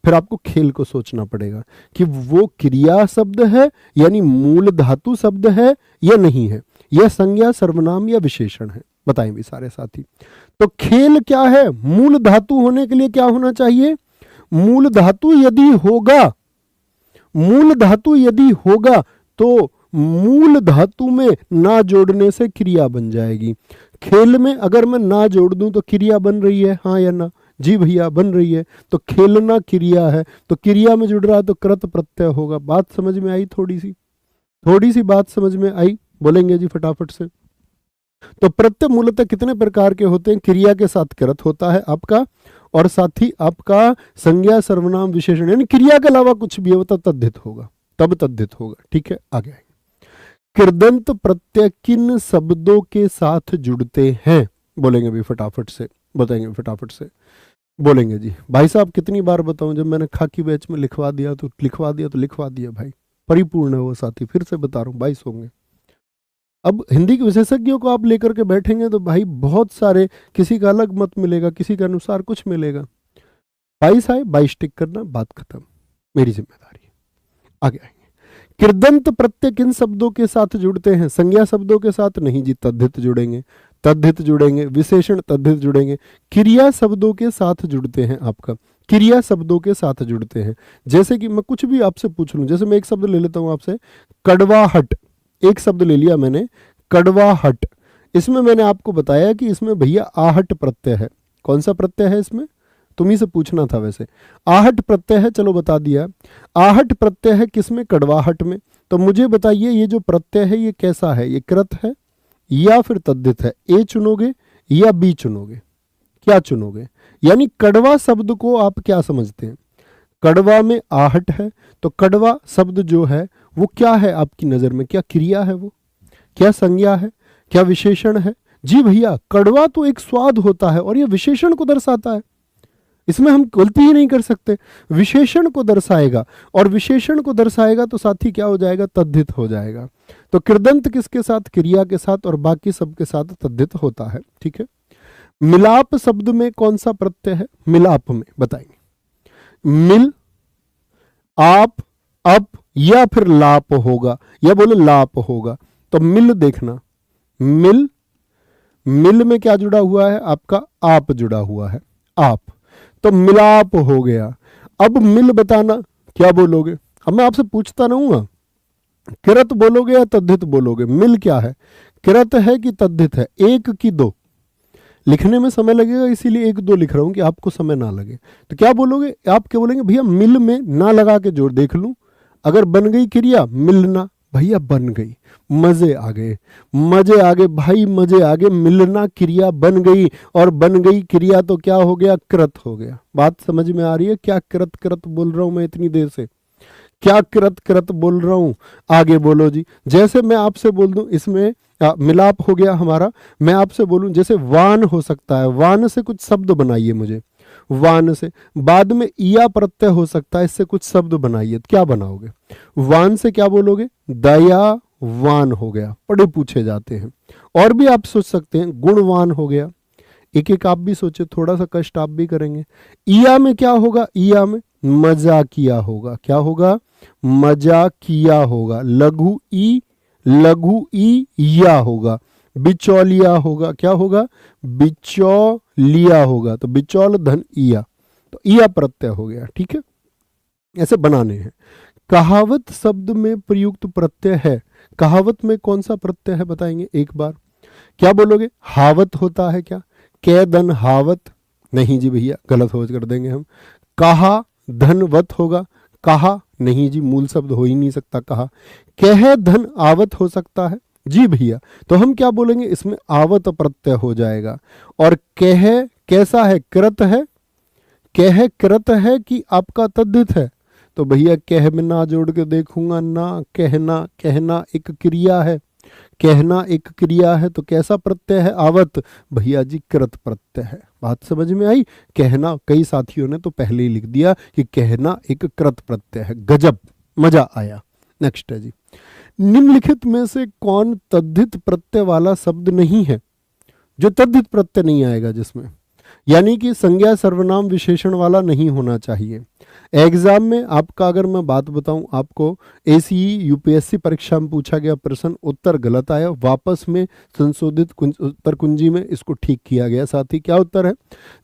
Speaker 1: फिर आपको खेल को सोचना पड़ेगा कि वो क्रिया शब्द है यानी मूल धातु शब्द है या नहीं है, यह संज्ञा, सर्वनाम या विशेषण है? बताएं भी सारे साथी। तो खेल क्या है? मूल धातु होने के लिए क्या होना चाहिए? मूल धातु यदि होगा, मूल धातु यदि होगा तो मूल धातु में ना जोड़ने से क्रिया बन जाएगी। खेल में अगर मैं ना जोड़ दूं तो क्रिया बन रही है, हाँ या ना? जी भैया बन रही है। तो खेलना क्रिया है, तो क्रिया में जुड़ रहा है तो कृत प्रत्यय होगा। बात समझ में आई? थोड़ी सी बात समझ में आई? बोलेंगे जी फटाफट से। तो प्रत्यय मूलतः कितने प्रकार के होते हैं? क्रिया के साथ कृत होता है आपका, और साथ ही आपका संज्ञा, सर्वनाम, विशेषण, यानी क्रिया के अलावा कुछ भी हो तो तद्धित होगा, तब तद्धित होगा। ठीक है, आगे। कृदंत प्रत्यय किन शब्दों के साथ जुड़ते हैं? बोलेंगे भी फटाफट से, बताएंगे फटाफट से, बोलेंगे जी। भाई साहब कितनी बार बताऊं, जब मैंने खाकी बैच में लिखवा दिया तो लिखवा दिया तो लिखवा दिया भाई, परिपूर्ण है वो साथी, फिर से बता रहा हूँ 22 होंगे। अब हिंदी के विशेषज्ञों को आप लेकर के बैठेंगे तो भाई बहुत सारे, किसी का अलग मत मिलेगा, किसी के अनुसार कुछ मिलेगा। 22 आए, 22 टिक करना, बात खत्म, मेरी जिम्मेदारी है। आगे आएंगे। कृदंत प्रत्यय किन शब्दों के साथ जुड़ते हैं? संज्ञा शब्दों के साथ नहीं जी, तद्धित जुड़ेंगे, तद्धित जुड़ेंगे, विशेषण तद्धित जुड़ेंगे, क्रिया शब्दों के साथ जुड़ते हैं। आपका क्रिया शब्दों के साथ जुड़ते हैं। जैसे कि मैं कुछ भी आपसे पूछ लूं, जैसे मैं एक शब्द ले लेता हूं आपसे, कड़वाहट, एक शब्द ले लिया मैंने, कड़वाहट, इसमें मैंने आपको बताया कि इसमें भैया आहट प्रत्यय है। कौन सा प्रत्यय है इसमें? तुम्ही से पूछना था वैसे। आहट प्रत्यय है, चलो बता दिया। आहट प्रत्यय है किसमें? कड़वाहट में। तो मुझे बताइए ये जो प्रत्यय है ये कैसा है? ये कृत है या फिर तद्धित है? ए चुनोगे या बी चुनोगे? क्या चुनोगे? यानी कड़वा शब्द को आप क्या समझते हैं? कड़वा में आहट है, तो कड़वा शब्द जो है वो क्या है आपकी नजर में? क्या क्रिया है वो? क्या संज्ञा है? क्या विशेषण है? जी भैया, कड़वा तो एक स्वाद होता है और ये विशेषण को दर्शाता है, इसमें हम गलती ही नहीं कर सकते। विशेषण को दर्शाएगा, और विशेषण को दर्शाएगा तो साथी क्या हो जाएगा? तद्धित हो जाएगा। तो कृदंत किसके साथ? क्रिया के साथ, और बाकी सब के साथ तद्धित होता है। ठीक है। मिलाप शब्द में कौन सा प्रत्यय है? मिलाप में बताएंगे। मिल, आप, अप या फिर लाप होगा, या बोले लाप होगा। तो मिल देखना, मिल, मिल में क्या जुड़ा हुआ है? आपका आप जुड़ा हुआ है, आप, तो मिलाप हो गया। अब मिल बताना, क्या बोलोगे? अब मैं आपसे पूछता रहूंगा, कृत बोलोगे या तद्धित बोलोगे? मिल क्या है? कृत है कि तद्धित है? एक की दो? लिखने में समय लगेगा, इसीलिए एक दो लिख रहा हूं कि आपको समय ना लगे। तो क्या बोलोगे? आप क्या बोलेंगे? भैया मिल में ना लगा के जोड़ देख लूं, अगर बन गई क्रिया मिलना, भैया बन गई, मजे आ गए, मजे आ गए भाई, मजे आ गए, मिलना क्रिया बन गई, और बन गई क्रिया तो क्या हो गया? कृत हो गया। बात समझ में आ रही है? क्या कृत कृत बोल रहा हूं मैं इतनी देर से? क्या कृत कृत बोल रहा हूं? आगे बोलो जी। जैसे मैं आपसे बोल दूं, इसमें मिलाप हो गया हमारा। मैं आपसे बोलूं जैसे वान हो सकता है, वान से कुछ शब्द बनाइए मुझे, वान से। बाद में इया प्रत्यय हो सकता है, इससे कुछ शब्द बनाइए, क्या बनाओगे? वान से क्या बोलोगे? दयावान हो गया, बड़े पूछे जाते हैं। और भी आप सोच सकते हैं, गुणवान हो गया। एक एक आप भी सोचे, थोड़ा सा कष्ट आप भी करेंगे। इया में क्या होगा? इया में मजा किया होगा। क्या होगा? मजा किया होगा। लघु ई, लघु ई या होगा। बिचौलिया होगा, क्या होगा? बिचौलिया होगा। तो बिचौल धन इया, तो इया प्रत्यय हो गया। ठीक है, ऐसे बनाने हैं। कहावत शब्द में प्रयुक्त प्रत्यय है, कहावत में कौन सा प्रत्यय है बताएंगे एक बार? क्या बोलोगे? हावत होता है क्या? कै धन हावत? नहीं जी भैया, गलत हो कर देंगे हम। कहा धनवत होगा? कहा नहीं जी, मूल शब्द हो ही नहीं सकता कहा। कह धन आवत हो सकता है? जी भैया, तो हम क्या बोलेंगे? इसमें आवत प्रत्यय हो जाएगा। और कह कैसा है? कृत है। कह कृत है कि आपका तद्धित है? तो भैया कह में ना जोड़ के देखूंगा ना, कहना, कहना एक क्रिया है, कहना एक क्रिया है, तो कैसा प्रत्यय है? आवत। भैया जी कृत प्रत्यय है। बात समझ में आई? कहना, कई साथियों ने तो पहले ही लिख दिया कि कहना एक कृत प्रत्यय है। गजब, मजा आया। नेक्स्ट है जी, निम्नलिखित में से कौन तद्धित प्रत्यय वाला शब्द नहीं है? जो तद्धित प्रत्यय नहीं आएगा जिसमें, यानी कि संज्ञा सर्वनाम विशेषण वाला नहीं होना चाहिए। एग्जाम में आपका अगर मैं बात बताऊं, आपको एसीई यूपीएससी परीक्षा में पूछा गया प्रश्न, उत्तर गलत आया, वापस में संशोधित उत्तर कुंजी में इसको ठीक किया गया। साथ ही क्या उत्तर है?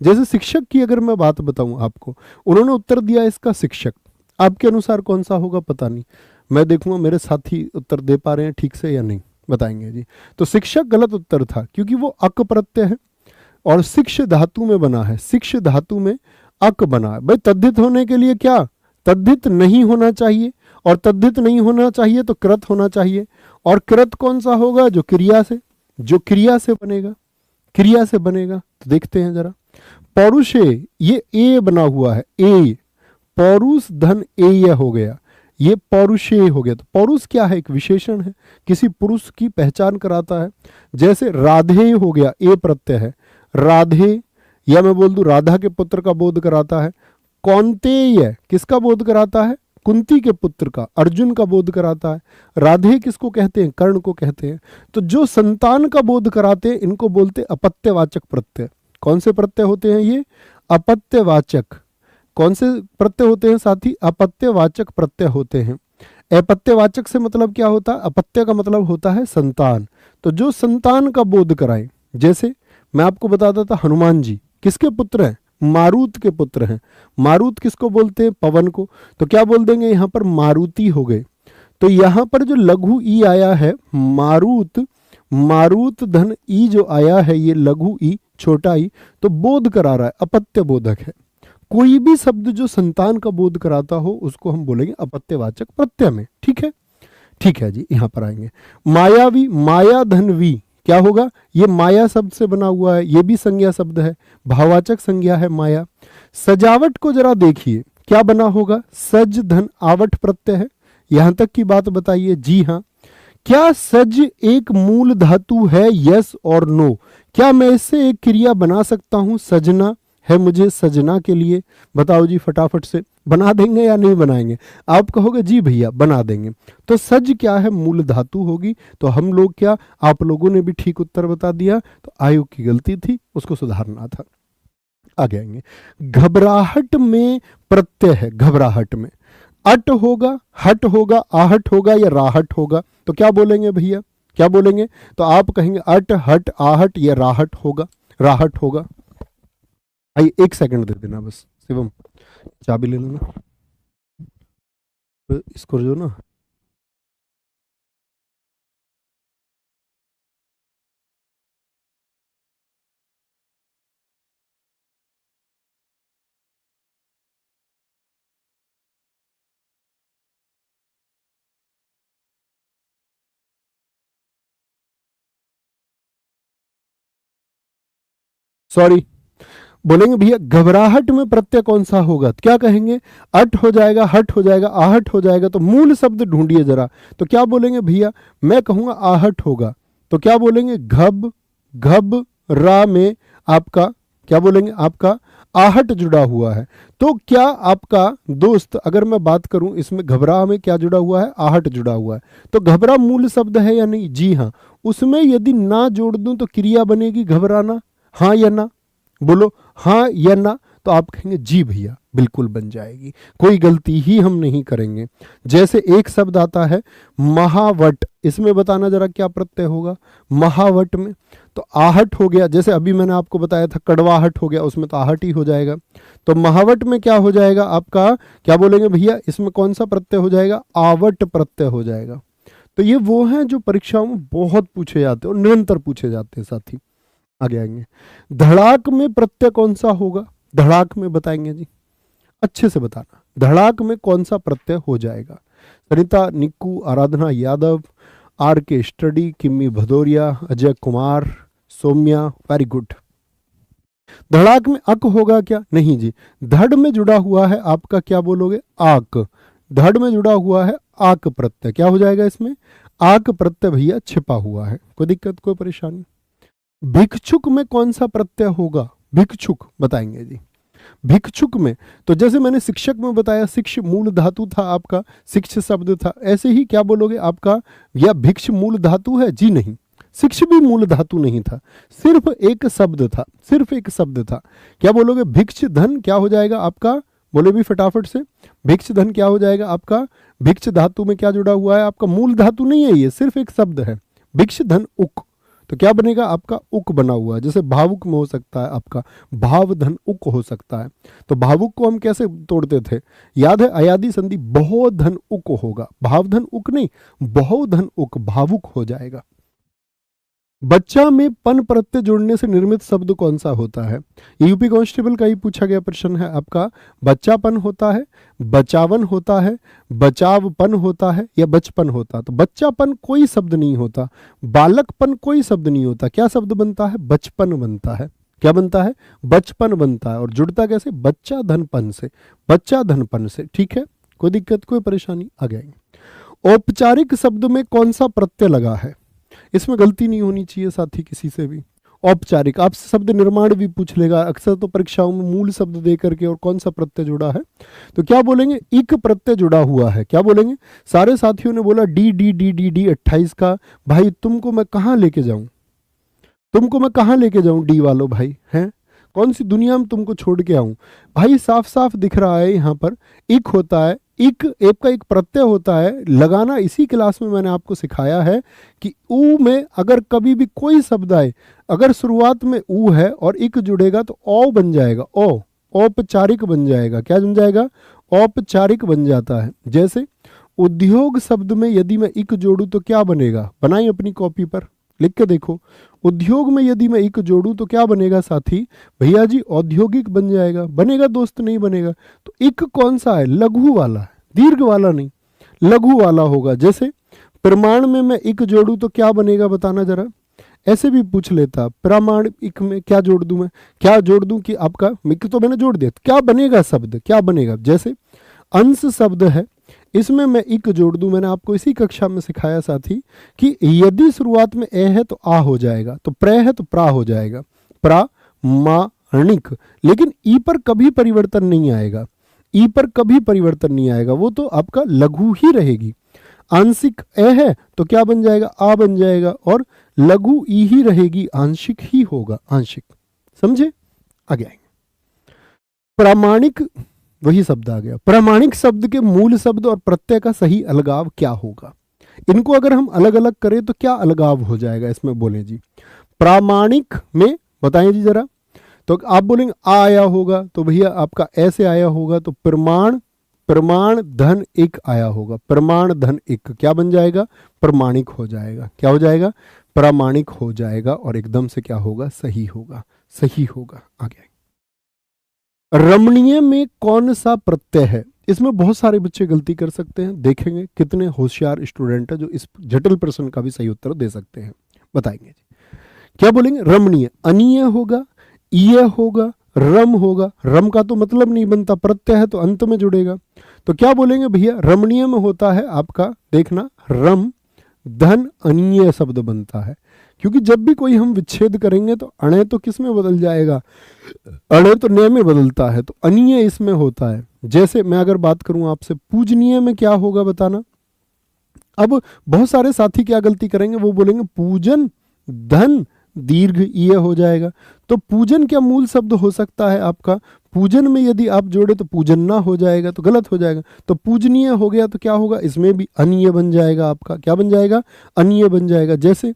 Speaker 1: जैसे शिक्षक की अगर मैं बात बताऊं आपको, उन्होंने उत्तर दिया इसका शिक्षक, आपके अनुसार कौन सा होगा पता नहीं, मैं देखूंगा मेरे साथी उत्तर दे पा रहे हैं ठीक से या नहीं, बताएंगे जी। तो शिक्षक गलत उत्तर था, क्योंकि वो अक प्रत्यय है और शिक्ष धातु में बना है, शिक्ष धातु में अक बना है। भाई तद्धित होने के लिए क्या? तद्धित नहीं होना चाहिए, और तद्धित नहीं होना चाहिए तो कृत होना चाहिए। और कृत कौन सा होगा? जो क्रिया से, जो क्रिया से बनेगा, क्रिया से बनेगा। तो देखते हैं जरा, पौरुषे, ये ए बना हुआ है, ए, पौरुष धन ए हो गया, ये पौरुषे हो गया। तो पौरुष क्या है? एक विशेषण है, किसी पुरुष की पहचान कराता है। जैसे राधे हो गया, ए प्रत्यय है, राधे, या मैं बोल दूं राधा के पुत्र का बोध कराता है। कौन्तेय किसका बोध कराता है? कुंती के पुत्र का, अर्जुन का बोध कराता है। राधे किसको कहते हैं? कर्ण को कहते हैं। तो जो संतान का बोध कराते हैं इनको बोलते अपत्यवाचक प्रत्यय। कौन से प्रत्यय होते हैं ये? अपत्यवाचक। कौन से प्रत्यय होते हैं साथी? अपत्यवाचक प्रत्यय होते हैं। अपत्यवाचक से मतलब क्या होता है? अपत्य का मतलब होता है संतान। तो जो संतान का बोध कराए, जैसे मैं आपको बताता था हनुमान जी किसके पुत्र हैं? मारुत के पुत्र हैं। मारुत किसको बोलते हैं? पवन को। तो क्या बोल देंगे यहां पर? मारुति हो गए। तो यहां पर जो लघु ई आया है मारुत, मारुत धन ई जो आया है ये लघु ई, छोटा ई, तो बोध करा रहा है, अपत्य बोधक है। कोई भी शब्द जो संतान का बोध कराता हो उसको हम बोलेंगे अपत्यवाचक प्रत्यय में। ठीक है, ठीक है जी। यहां पर आएंगे मायावी, माया धन वी क्या होगा? ये माया शब्द से बना हुआ है, ये भी संज्ञा शब्द है, भाववाचक संज्ञा है माया। सजावट को जरा देखिए क्या बना होगा? सज धन आवट प्रत्यय है। यहां तक की बात बताइए। जी हाँ। क्या सज एक मूल धातु है? यस और नो। क्या मैं इससे एक क्रिया बना सकता हूं? सजना है मुझे सजना के लिए। बताओ जी फटाफट से, बना देंगे या नहीं बनाएंगे? आप कहोगे जी भैया बना देंगे। तो सज क्या है? मूल धातु होगी। तो हम लोग क्या, आप लोगों ने भी ठीक उत्तर बता दिया। तो आयोग की गलती थी, उसको सुधारना था। आगे आएंगे। घबराहट में प्रत्यय है। घबराहट में अट होगा, हट होगा, आहट होगा या राहट होगा? तो क्या बोलेंगे भैया? क्या बोलेंगे? तो आप कहेंगे अट, हट, आहट या राहट होगा। राहट होगा। आइए एक सेकंड दे देना बस शिवम, चाबी ले लेना। तो इसको जो ना सॉरी बोलेंगे भैया घबराहट में प्रत्यय कौन सा होगा? तो क्या कहेंगे? अट हो जाएगा, हट हो जाएगा, आहट हो जाएगा। तो मूल शब्द ढूंढिए जरा। तो क्या बोलेंगे भैया? मैं कहूंगा आहट होगा। तो क्या बोलेंगे? घब, घब रा में आपका क्या बोलेंगे? आपका आहट जुड़ा हुआ है। तो क्या आपका दोस्त, अगर मैं बात करूं इसमें घबरा में क्या जुड़ा हुआ है? आहट जुड़ा हुआ है। तो घबरा मूल शब्द है या नहीं? जी हाँ। उसमें यदि ना जोड़ दूं तो क्रिया बनेगी घबराना। हाँ या ना? बोलो हाँ या ना। तो आप कहेंगे जी भैया बिल्कुल बन जाएगी, कोई गलती ही हम नहीं करेंगे। जैसे एक शब्द आता है महावट, इसमें बताना जरा क्या प्रत्यय होगा महावट में? तो आहट हो गया। जैसे अभी मैंने आपको बताया था कड़वाहट हो गया, उसमें तो आहट ही हो जाएगा। तो महावट में क्या हो जाएगा आपका? क्या बोलेंगे भैया? इसमें कौन सा प्रत्यय हो जाएगा? आवट प्रत्यय हो जाएगा। तो ये वो हैं जो परीक्षाओं में बहुत पूछे जाते हैं और निरंतर पूछे जाते हैं साथी। आगे आएंगे। धड़ाक में प्रत्यय कौन सा होगा? धड़ाक में बताएंगे जी, अच्छे से बताना। धड़ाक में कौन सा प्रत्यय हो जाएगा? Sarita, Nikku, Aradhana Yadav, R K study, Kimmi Bhadauria, Ajay Kumar, Saumya, very good. धड़ाक में अक होगा क्या? नहीं जी। धड़ में जुड़ा हुआ है आपका, क्या बोलोगे? आक। धड़ में जुड़ा हुआ है आक प्रत्यय, क्या हो जाएगा इसमें? आक प्रत्यय भैया छिपा हुआ है। कोई दिक्कत, कोई परेशानी? भिक्षुक में कौन सा प्रत्यय होगा? भिक्षुक बताएंगे जी। भिक्षुक में तो जैसे मैंने शिक्षक में बताया, शिक्ष मूल धातु था आपका, शिक्ष शब्द था, ऐसे ही क्या बोलोगे आपका? या भिक्ष मूल धातु है? जी नहीं, शिक्ष भी मूल धातु नहीं था, सिर्फ एक शब्द था, सिर्फ एक शब्द था। क्या बोलोगे? भिक्ष धन क्या हो जाएगा आपका? बोले भी फटाफट से। भिक्ष धन क्या हो जाएगा आपका? भिक्ष धातु में क्या जुड़ा हुआ है आपका? मूल धातु नहीं है, ये सिर्फ एक शब्द है। भिक्ष धन उक, तो क्या बनेगा आपका? उक बना हुआ है। जैसे भावुक में हो सकता है आपका भाव धन उक हो सकता है। तो भावुक को हम कैसे तोड़ते थे? याद है? अयादि संधि बहु धन उक होगा। भाव धन उक नहीं, बहु धन उक, भावुक हो जाएगा। बच्चा में पन प्रत्यय जोड़ने से निर्मित शब्द कौन सा होता है? यूपी कांस्टेबल का ही पूछा गया प्रश्न है आपका। बच्चापन होता है, बचावन होता है, बचावपन होता है या बचपन होता है? तो बच्चापन कोई शब्द नहीं होता, बालकपन कोई शब्द नहीं होता। क्या शब्द बनता है? बचपन बनता है। क्या बनता है? बचपन बनता है। और जुड़ता कैसे? बच्चा धनपन से, बच्चा धनपन से। ठीक है, कोई दिक्कत, कोई परेशानी? आ गई। औपचारिक शब्द में कौन सा प्रत्यय लगा है? इसमें गलती नहीं होनी चाहिए साथी किसी से भी। औपचारिक, आपसे शब्द निर्माण भी पूछ लेगा अक्सर तो परीक्षाओं में, मूल शब्द दे करके और कौन सा प्रत्यय जुड़ा है। तो क्या बोलेंगे, इक प्रत्यय जुड़ा हुआ है। क्या बोलेंगे, सारे साथियों ने बोला D D D D D 28 का। भाई तुमको मैं कहाँ लेके जाऊं, तुमको मैं कहाँ लेके जाऊं डी वालों भाई, हैं कौन सी दुनिया में तुमको छोड़ के आऊं। भाई साफ साफ दिख रहा है यहाँ पर इक होता है, इक एक का एक प्रत्यय होता है लगाना। इसी क्लास में मैंने आपको सिखाया है कि ऊ में अगर कभी भी कोई शब्द आए, अगर शुरुआत में ऊ है और इक जुड़ेगा तो औ बन जाएगा, औ औपचारिक बन जाएगा। क्या बन जाएगा, औपचारिक बन जाता है। जैसे उद्योग शब्द में यदि मैं इक जोड़ूं तो क्या बनेगा, बनाई अपनी कॉपी पर लिख के देखो। उद्योग में यदि मैं इक जोड़ूं तो क्या बनेगा साथी, भैया जी औद्योगिक बन जाएगा। बनेगा दोस्त, नहीं बनेगा। तो इक कौन सा है, लघु वाला है, दीर्घ वाला नहीं, लघु वाला होगा। जैसे प्रमाण में मैं इक जोड़ूं तो क्या बनेगा, बताना जरा। ऐसे भी पूछ लेता, प्रमाण इक में क्या जोड़ दूं मैं, क्या जोड़ दूं कि आपका इक तो मैंने जोड़ दिया, क्या बनेगा शब्द, क्या बनेगा। जैसे अंश शब्द है, इसमें मैं इक जोड़ दूं, मैंने आपको इसी कक्षा में सिखाया साथी कि यदि शुरुआत में ए है तो आ हो जाएगा, तो प्र है तो प्रा हो जाएगा, प्रामाणिक। लेकिन ई पर कभी परिवर्तन नहीं आएगा, ई पर कभी परिवर्तन नहीं आएगा, वो तो आपका लघु ही रहेगी। आंशिक ए है तो क्या बन जाएगा, आ बन जाएगा, और लघु ई ही रहेगी, आंशिक ही होगा, आंशिक। समझे, आगे आएंगे। प्रामाणिक, वही शब्द आ गया। प्रामाणिक शब्द के मूल शब्द और प्रत्यय का सही अलगाव क्या होगा। इनको अगर हम अलग अलग करें तो क्या अलगाव हो जाएगा इसमें, बोले जी। प्रामाणिक में बताएं जी जरा। तो आप बोलेंगे आ आया होगा तो भैया आपका ऐसे आया होगा, तो प्रमाण, प्रमाण धन एक आया होगा, प्रमाण धन एक क्या बन जाएगा, प्रमाणिक हो जाएगा। क्या हो जाएगा, प्रामाणिक हो जाएगा, और एकदम से क्या होगा, सही होगा, सही होगा। आगे रमणीय में कौन सा प्रत्यय है। इसमें बहुत सारे बच्चे गलती कर सकते हैं, देखेंगे कितने होशियार स्टूडेंट है जो इस जटिल प्रश्न का भी सही उत्तर दे सकते हैं। बताएंगे जी, क्या बोलेंगे, रमणीय अनीय होगा, ईय होगा, रम होगा। रम का तो मतलब नहीं बनता, प्रत्यय है तो अंत में जुड़ेगा। तो क्या बोलेंगे भैया, रमणीय में होता है आपका, देखना, रम धन अनीय शब्द बनता है। क्योंकि जब भी कोई हम विच्छेद करेंगे तो अणे तो किस में बदल जाएगा, अणे तो न में बदलता है, तो अनीय इसमें होता है। जैसे मैं अगर बात करूं आपसे, पूजनीय में क्या होगा बताना। अब बहुत सारे साथी क्या गलती करेंगे, वो बोलेंगे पूजन धन दीर्घ ईय हो जाएगा। तो पूजन क्या मूल शब्द हो सकता है आपका, पूजन में यदि आप जोड़े तो पूजन ना हो जाएगा, तो गलत हो जाएगा। तो पूजनीय हो गया तो क्या होगा, इसमें भी अनीय बन जाएगा आपका। क्या बन जाएगा, अनीय बन जाएगा। जैसे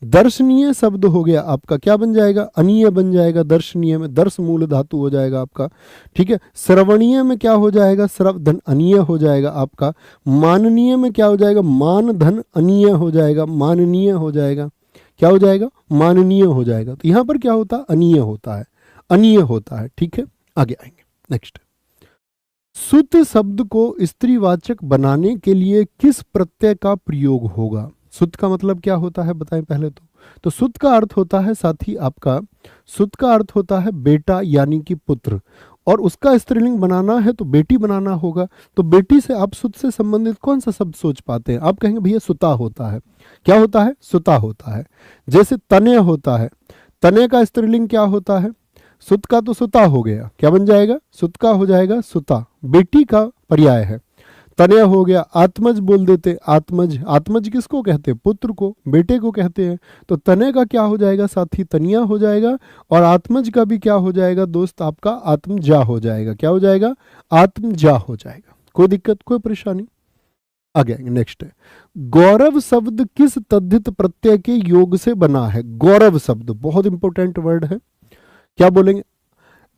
Speaker 1: दर्शनीय शब्द हो गया आपका, क्या बन जाएगा, अनीय बन जाएगा। दर्शनीय में दर्श मूल धातु हो जाएगा आपका, ठीक है। श्रवणीय में क्या हो जाएगा, श्रव धन अनीय हो जाएगा आपका। माननीय में क्या हो जाएगा, मान धन अनीय हो जाएगा, माननीय हो जाएगा। क्या हो जाएगा, माननीय हो जाएगा। तो यहां पर क्या होता है, अनीय होता है, अनीय होता है, ठीक है। आगे आएंगे, नेक्स्ट। सुत शब्द को स्त्रीवाचक बनाने के लिए किस प्रत्यय का प्रयोग होगा। सुत का मतलब क्या होता है बताएं पहले तो सुत का अर्थ होता है साथी आपका, सुत का अर्थ होता है बेटा यानी कि पुत्र, और उसका स्त्रीलिंग बनाना है तो बेटी बनाना होगा। तो बेटी से आप सुत से संबंधित कौन सा शब्द सोच पाते हैं, आप कहेंगे भैया सुता होता है। क्या होता है, सुता होता है। जैसे तनय होता है, तनय का स्त्रीलिंग क्या होता है, सुत का तो सुता हो गया, क्या बन जाएगा, सुत का हो जाएगा सुता, बेटी का पर्याय है। तनय हो गया, आत्मज बोल देते, आत्मज, आत्मज किसको कहते हैं, पुत्र को, बेटे को कहते हैं। तो तनय का क्या हो जाएगा साथी, तनिया हो जाएगा, और आत्मज का भी क्या हो जाएगा दोस्त, आपका आत्मजा हो जाएगा। क्या हो जाएगा, आत्मजा हो जाएगा। कोई दिक्कत, कोई परेशानी। आगे आएंगे, नेक्स्ट है, गौरव शब्द किस तद्धित प्रत्यय के योग से बना है। गौरव शब्द बहुत इंपॉर्टेंट वर्ड है। क्या बोलेंगे,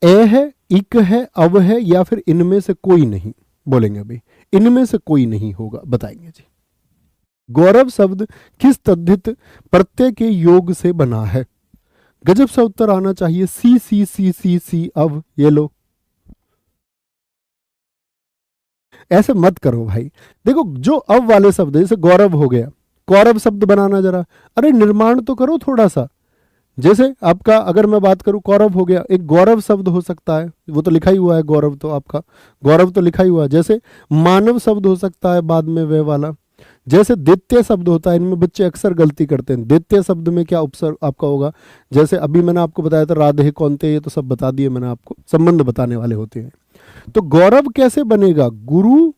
Speaker 1: ए है, इक है, अव है, या फिर इनमें से कोई नहीं। बोलेंगे अभी इनमें से कोई नहीं होगा, बताएंगे जी। गौरव शब्द किस तद्धित प्रत्यय के योग से बना है। गजब सा उत्तर आना चाहिए, सी सी सी सी सी अव। ये लो, ऐसे मत करो भाई। देखो जो अव वाले शब्द, जैसे गौरव हो गया, गौरव शब्द बनाना जरा, अरे निर्माण तो करो थोड़ा सा। जैसे आपका अगर मैं बात करूं, कौरव हो गया, एक गौरव शब्द हो सकता है, वो तो लिखा ही हुआ है, गौरव तो आपका, गौरव तो लिखा ही हुआ है। जैसे मानव शब्द हो सकता है बाद में वे वाला, जैसे द्वितीय शब्द होता है, इनमें बच्चे अक्सर गलती करते हैं। द्वितीय शब्द में क्या उपसर्ग आपका होगा, जैसे अभी मैंने आपको बताया था राधे कौनते, ये तो सब बता दिए मैंने आपको, संबंध बताने वाले होते हैं। तो गौरव कैसे बनेगा, गुरु,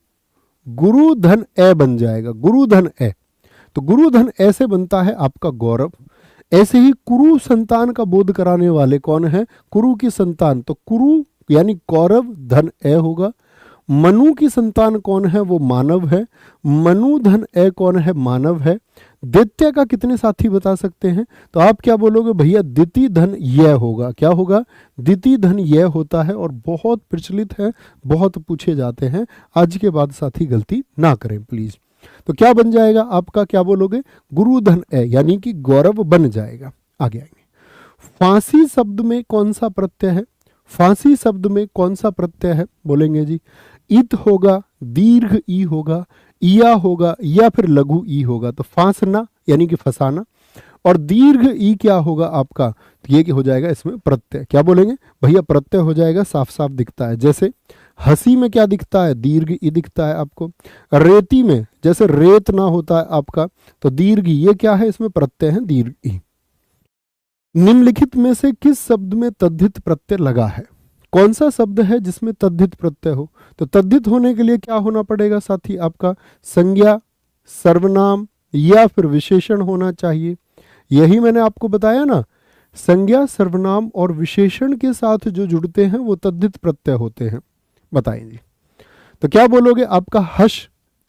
Speaker 1: गुरु धन ए बन जाएगा, गुरु धन ए। तो गुरु धन ऐसे बनता है आपका गौरव। ऐसे ही कुरु संतान का बोध कराने वाले कौन है, कुरु की संतान, तो कुरु यानी कौरव धन ए होगा। मनु की संतान कौन है, वो मानव है, मनु धन ए कौन है, मानव है। द्वितीय का कितने साथी बता सकते हैं, तो आप क्या बोलोगे भैया, द्वितीय धन यह होगा, क्या होगा, द्वितीय धन यह होता है, और बहुत प्रचलित है, बहुत पूछे जाते हैं। आज के बाद साथी गलती ना करें प्लीज। तो क्या बन जाएगा आपका, क्या बोलोगे, गुरु धन ए, यानी कि गौरव बन जाएगा। आगे आएंगे। फांसी शब्द में कौन सा प्रत्यय है, फांसी शब्द में कौन सा प्रत्यय है, बोलेंगे जी इत होगा, दीर्घ ई होगा, इया होगा, या फिर लघु ई होगा। तो फांसना यानी कि फंसाना, और दीर्घ ई क्या होगा आपका, तो ये क्या हो जाएगा इसमें प्रत्यय, क्या बोलेंगे भैया, प्रत्यय हो जाएगा, साफ साफ दिखता है। जैसे हंसी में क्या दिखता है, दीर्घ ई दिखता है आपको। रेती में जैसे रेत ना होता है आपका, तो दीर्घ ई, ये क्या है, इसमें प्रत्यय है दीर्घ ई। निम्नलिखित में से किस शब्द में तद्धित प्रत्यय लगा है, कौन सा शब्द है जिसमें तद्धित प्रत्यय हो, तो तद्धित होने के लिए क्या होना पड़ेगा साथी, आपका संज्ञा, सर्वनाम या फिर विशेषण होना चाहिए। यही मैंने आपको बताया ना, संज्ञा, सर्वनाम और विशेषण के साथ जो जुड़ते हैं वो तद्धित प्रत्यय होते हैं। बताइए, तो क्या बोलोगे, आपका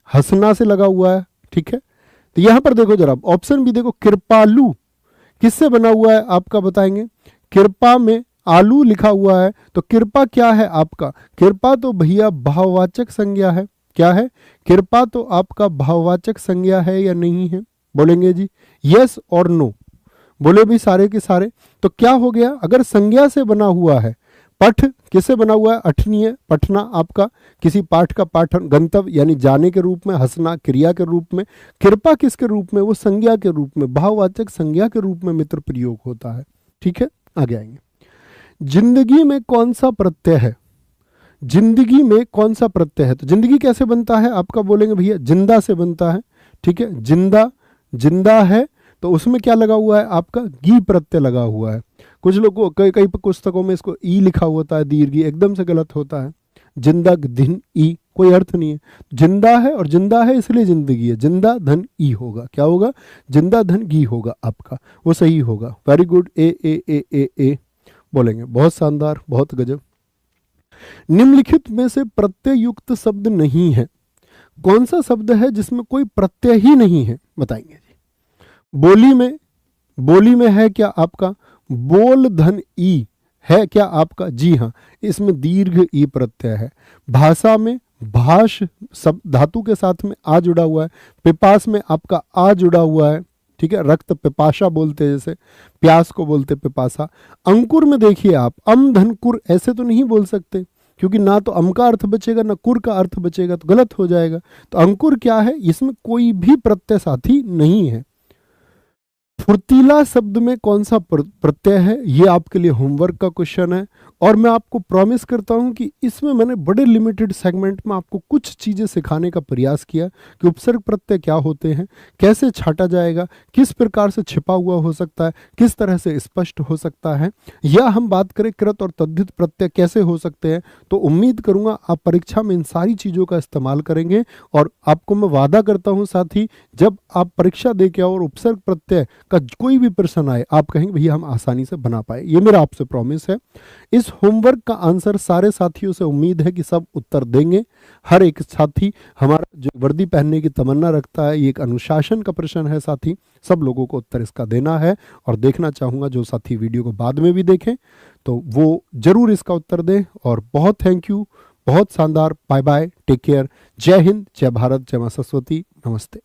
Speaker 1: हंसना से लगा हुआ है, ठीक है। तो यहां पर देखो जरा, ऑप्शन भी देखो, कृपालु किससे बना हुआ है आपका, बताएंगे। कृपा में आलू लिखा हुआ है, तो कृपा क्या है आपका, कृपा तो भैया भाववाचक संज्ञा है, क्या है, कृपा तो आपका भाववाचक संज्ञा है या नहीं है, बोलेंगे जी यस और नो, बोले भी सारे के सारे। तो क्या हो गया, अगर संज्ञा से बना हुआ है, पठ किससे बना हुआ है, अठनीय, पठना आपका किसी पाठ का पाठन, गंतव्य यानी जाने के रूप में, हंसना क्रिया के रूप में, कृपा किसके रूप में, वो संज्ञा के रूप में, भाववाचक संज्ञा के रूप में मित्र प्रयोग होता है, ठीक है। आगे आएंगे। जिंदगी में कौन सा प्रत्यय है, जिंदगी में कौन सा प्रत्यय है, तो जिंदगी कैसे बनता है आपका, बोलेंगे भैया जिंदा से बनता है, ठीक है। जिंदा, जिंदा है तो उसमें क्या लगा हुआ है आपका, गी प्रत्यय लगा हुआ है। कुछ लोगों कई कई पुस्तकों में इसको ई लिखा होता है, दीर्घी, एकदम से गलत होता है। जिंदा दिन ई, कोई अर्थ नहीं है, जिंदा है और जिंदा है इसलिए जिंदगी है, जिंदा धन ई होगा, क्या होगा, जिंदा धन गी होगा आपका, वो सही होगा। वेरी गुड, ए ए ए ए ए बोलेंगे, बहुत शानदार, बहुत गजब। निम्नलिखित में से प्रत्यय युक्त शब्द नहीं है, कौन सा शब्द है जिसमें कोई प्रत्यय ही नहीं है, बताएंगे जी। बोली में है क्या आपका, बोल धन ई है क्या आपका, जी हाँ, इसमें दीर्घ ई प्रत्यय है। भाषा में भाष सब धातु के साथ में आ जुड़ा हुआ है। पिपास में आपका आ जुड़ा हुआ है, ठीक है, रक्त पिपाशा बोलते हैं, जैसे प्यास को बोलते पिपासा। अंकुर में देखिए आप, अम धन कुर ऐसे तो नहीं बोल सकते, क्योंकि ना तो अम का अर्थ बचेगा ना कुर का अर्थ बचेगा, तो गलत हो जाएगा। तो अंकुर क्या है, इसमें कोई भी प्रत्यय साथी नहीं है। फुर्तीला शब्द में कौन सा प्रत्यय है, ये आपके लिए होमवर्क का क्वेश्चन है, और मैं आपको प्रॉमिस करता हूं कि इसमें मैंने बड़े लिमिटेड सेगमेंट में आपको कुछ चीज़ें सिखाने का प्रयास किया कि उपसर्ग प्रत्यय क्या होते हैं, कैसे छाटा जाएगा, किस प्रकार से छिपा हुआ हो सकता है, किस तरह से स्पष्ट हो सकता है, या हम बात करें कृत और तद्धित प्रत्यय कैसे हो सकते हैं। तो उम्मीद करूंगा आप परीक्षा में इन सारी चीज़ों का इस्तेमाल करेंगे, और आपको मैं वादा करता हूँ साथी, जब आप परीक्षा दे के आओ और उपसर्ग प्रत्यय का कोई भी प्रश्न आए, आप कहेंगे भैया हम आसानी से बना पाए, ये मेरा आपसे प्रॉमिस है। इस होमवर्क का आंसर सारे साथियों से उम्मीद है कि सब उत्तर देंगे। हर एक साथी हमारा जो वर्दी पहनने की तमन्ना रखता है, ये एक अनुशासन का प्रश्न है साथी, सब लोगों को उत्तर इसका देना है, और देखना चाहूंगा जो साथी वीडियो को बाद में भी देखें तो वो जरूर इसका उत्तर दें। और बहुत थैंक यू, बहुत शानदार, बाय बाय, टेक केयर, जय हिंद, जय भारत, जय मां सरस्वती, नमस्ते।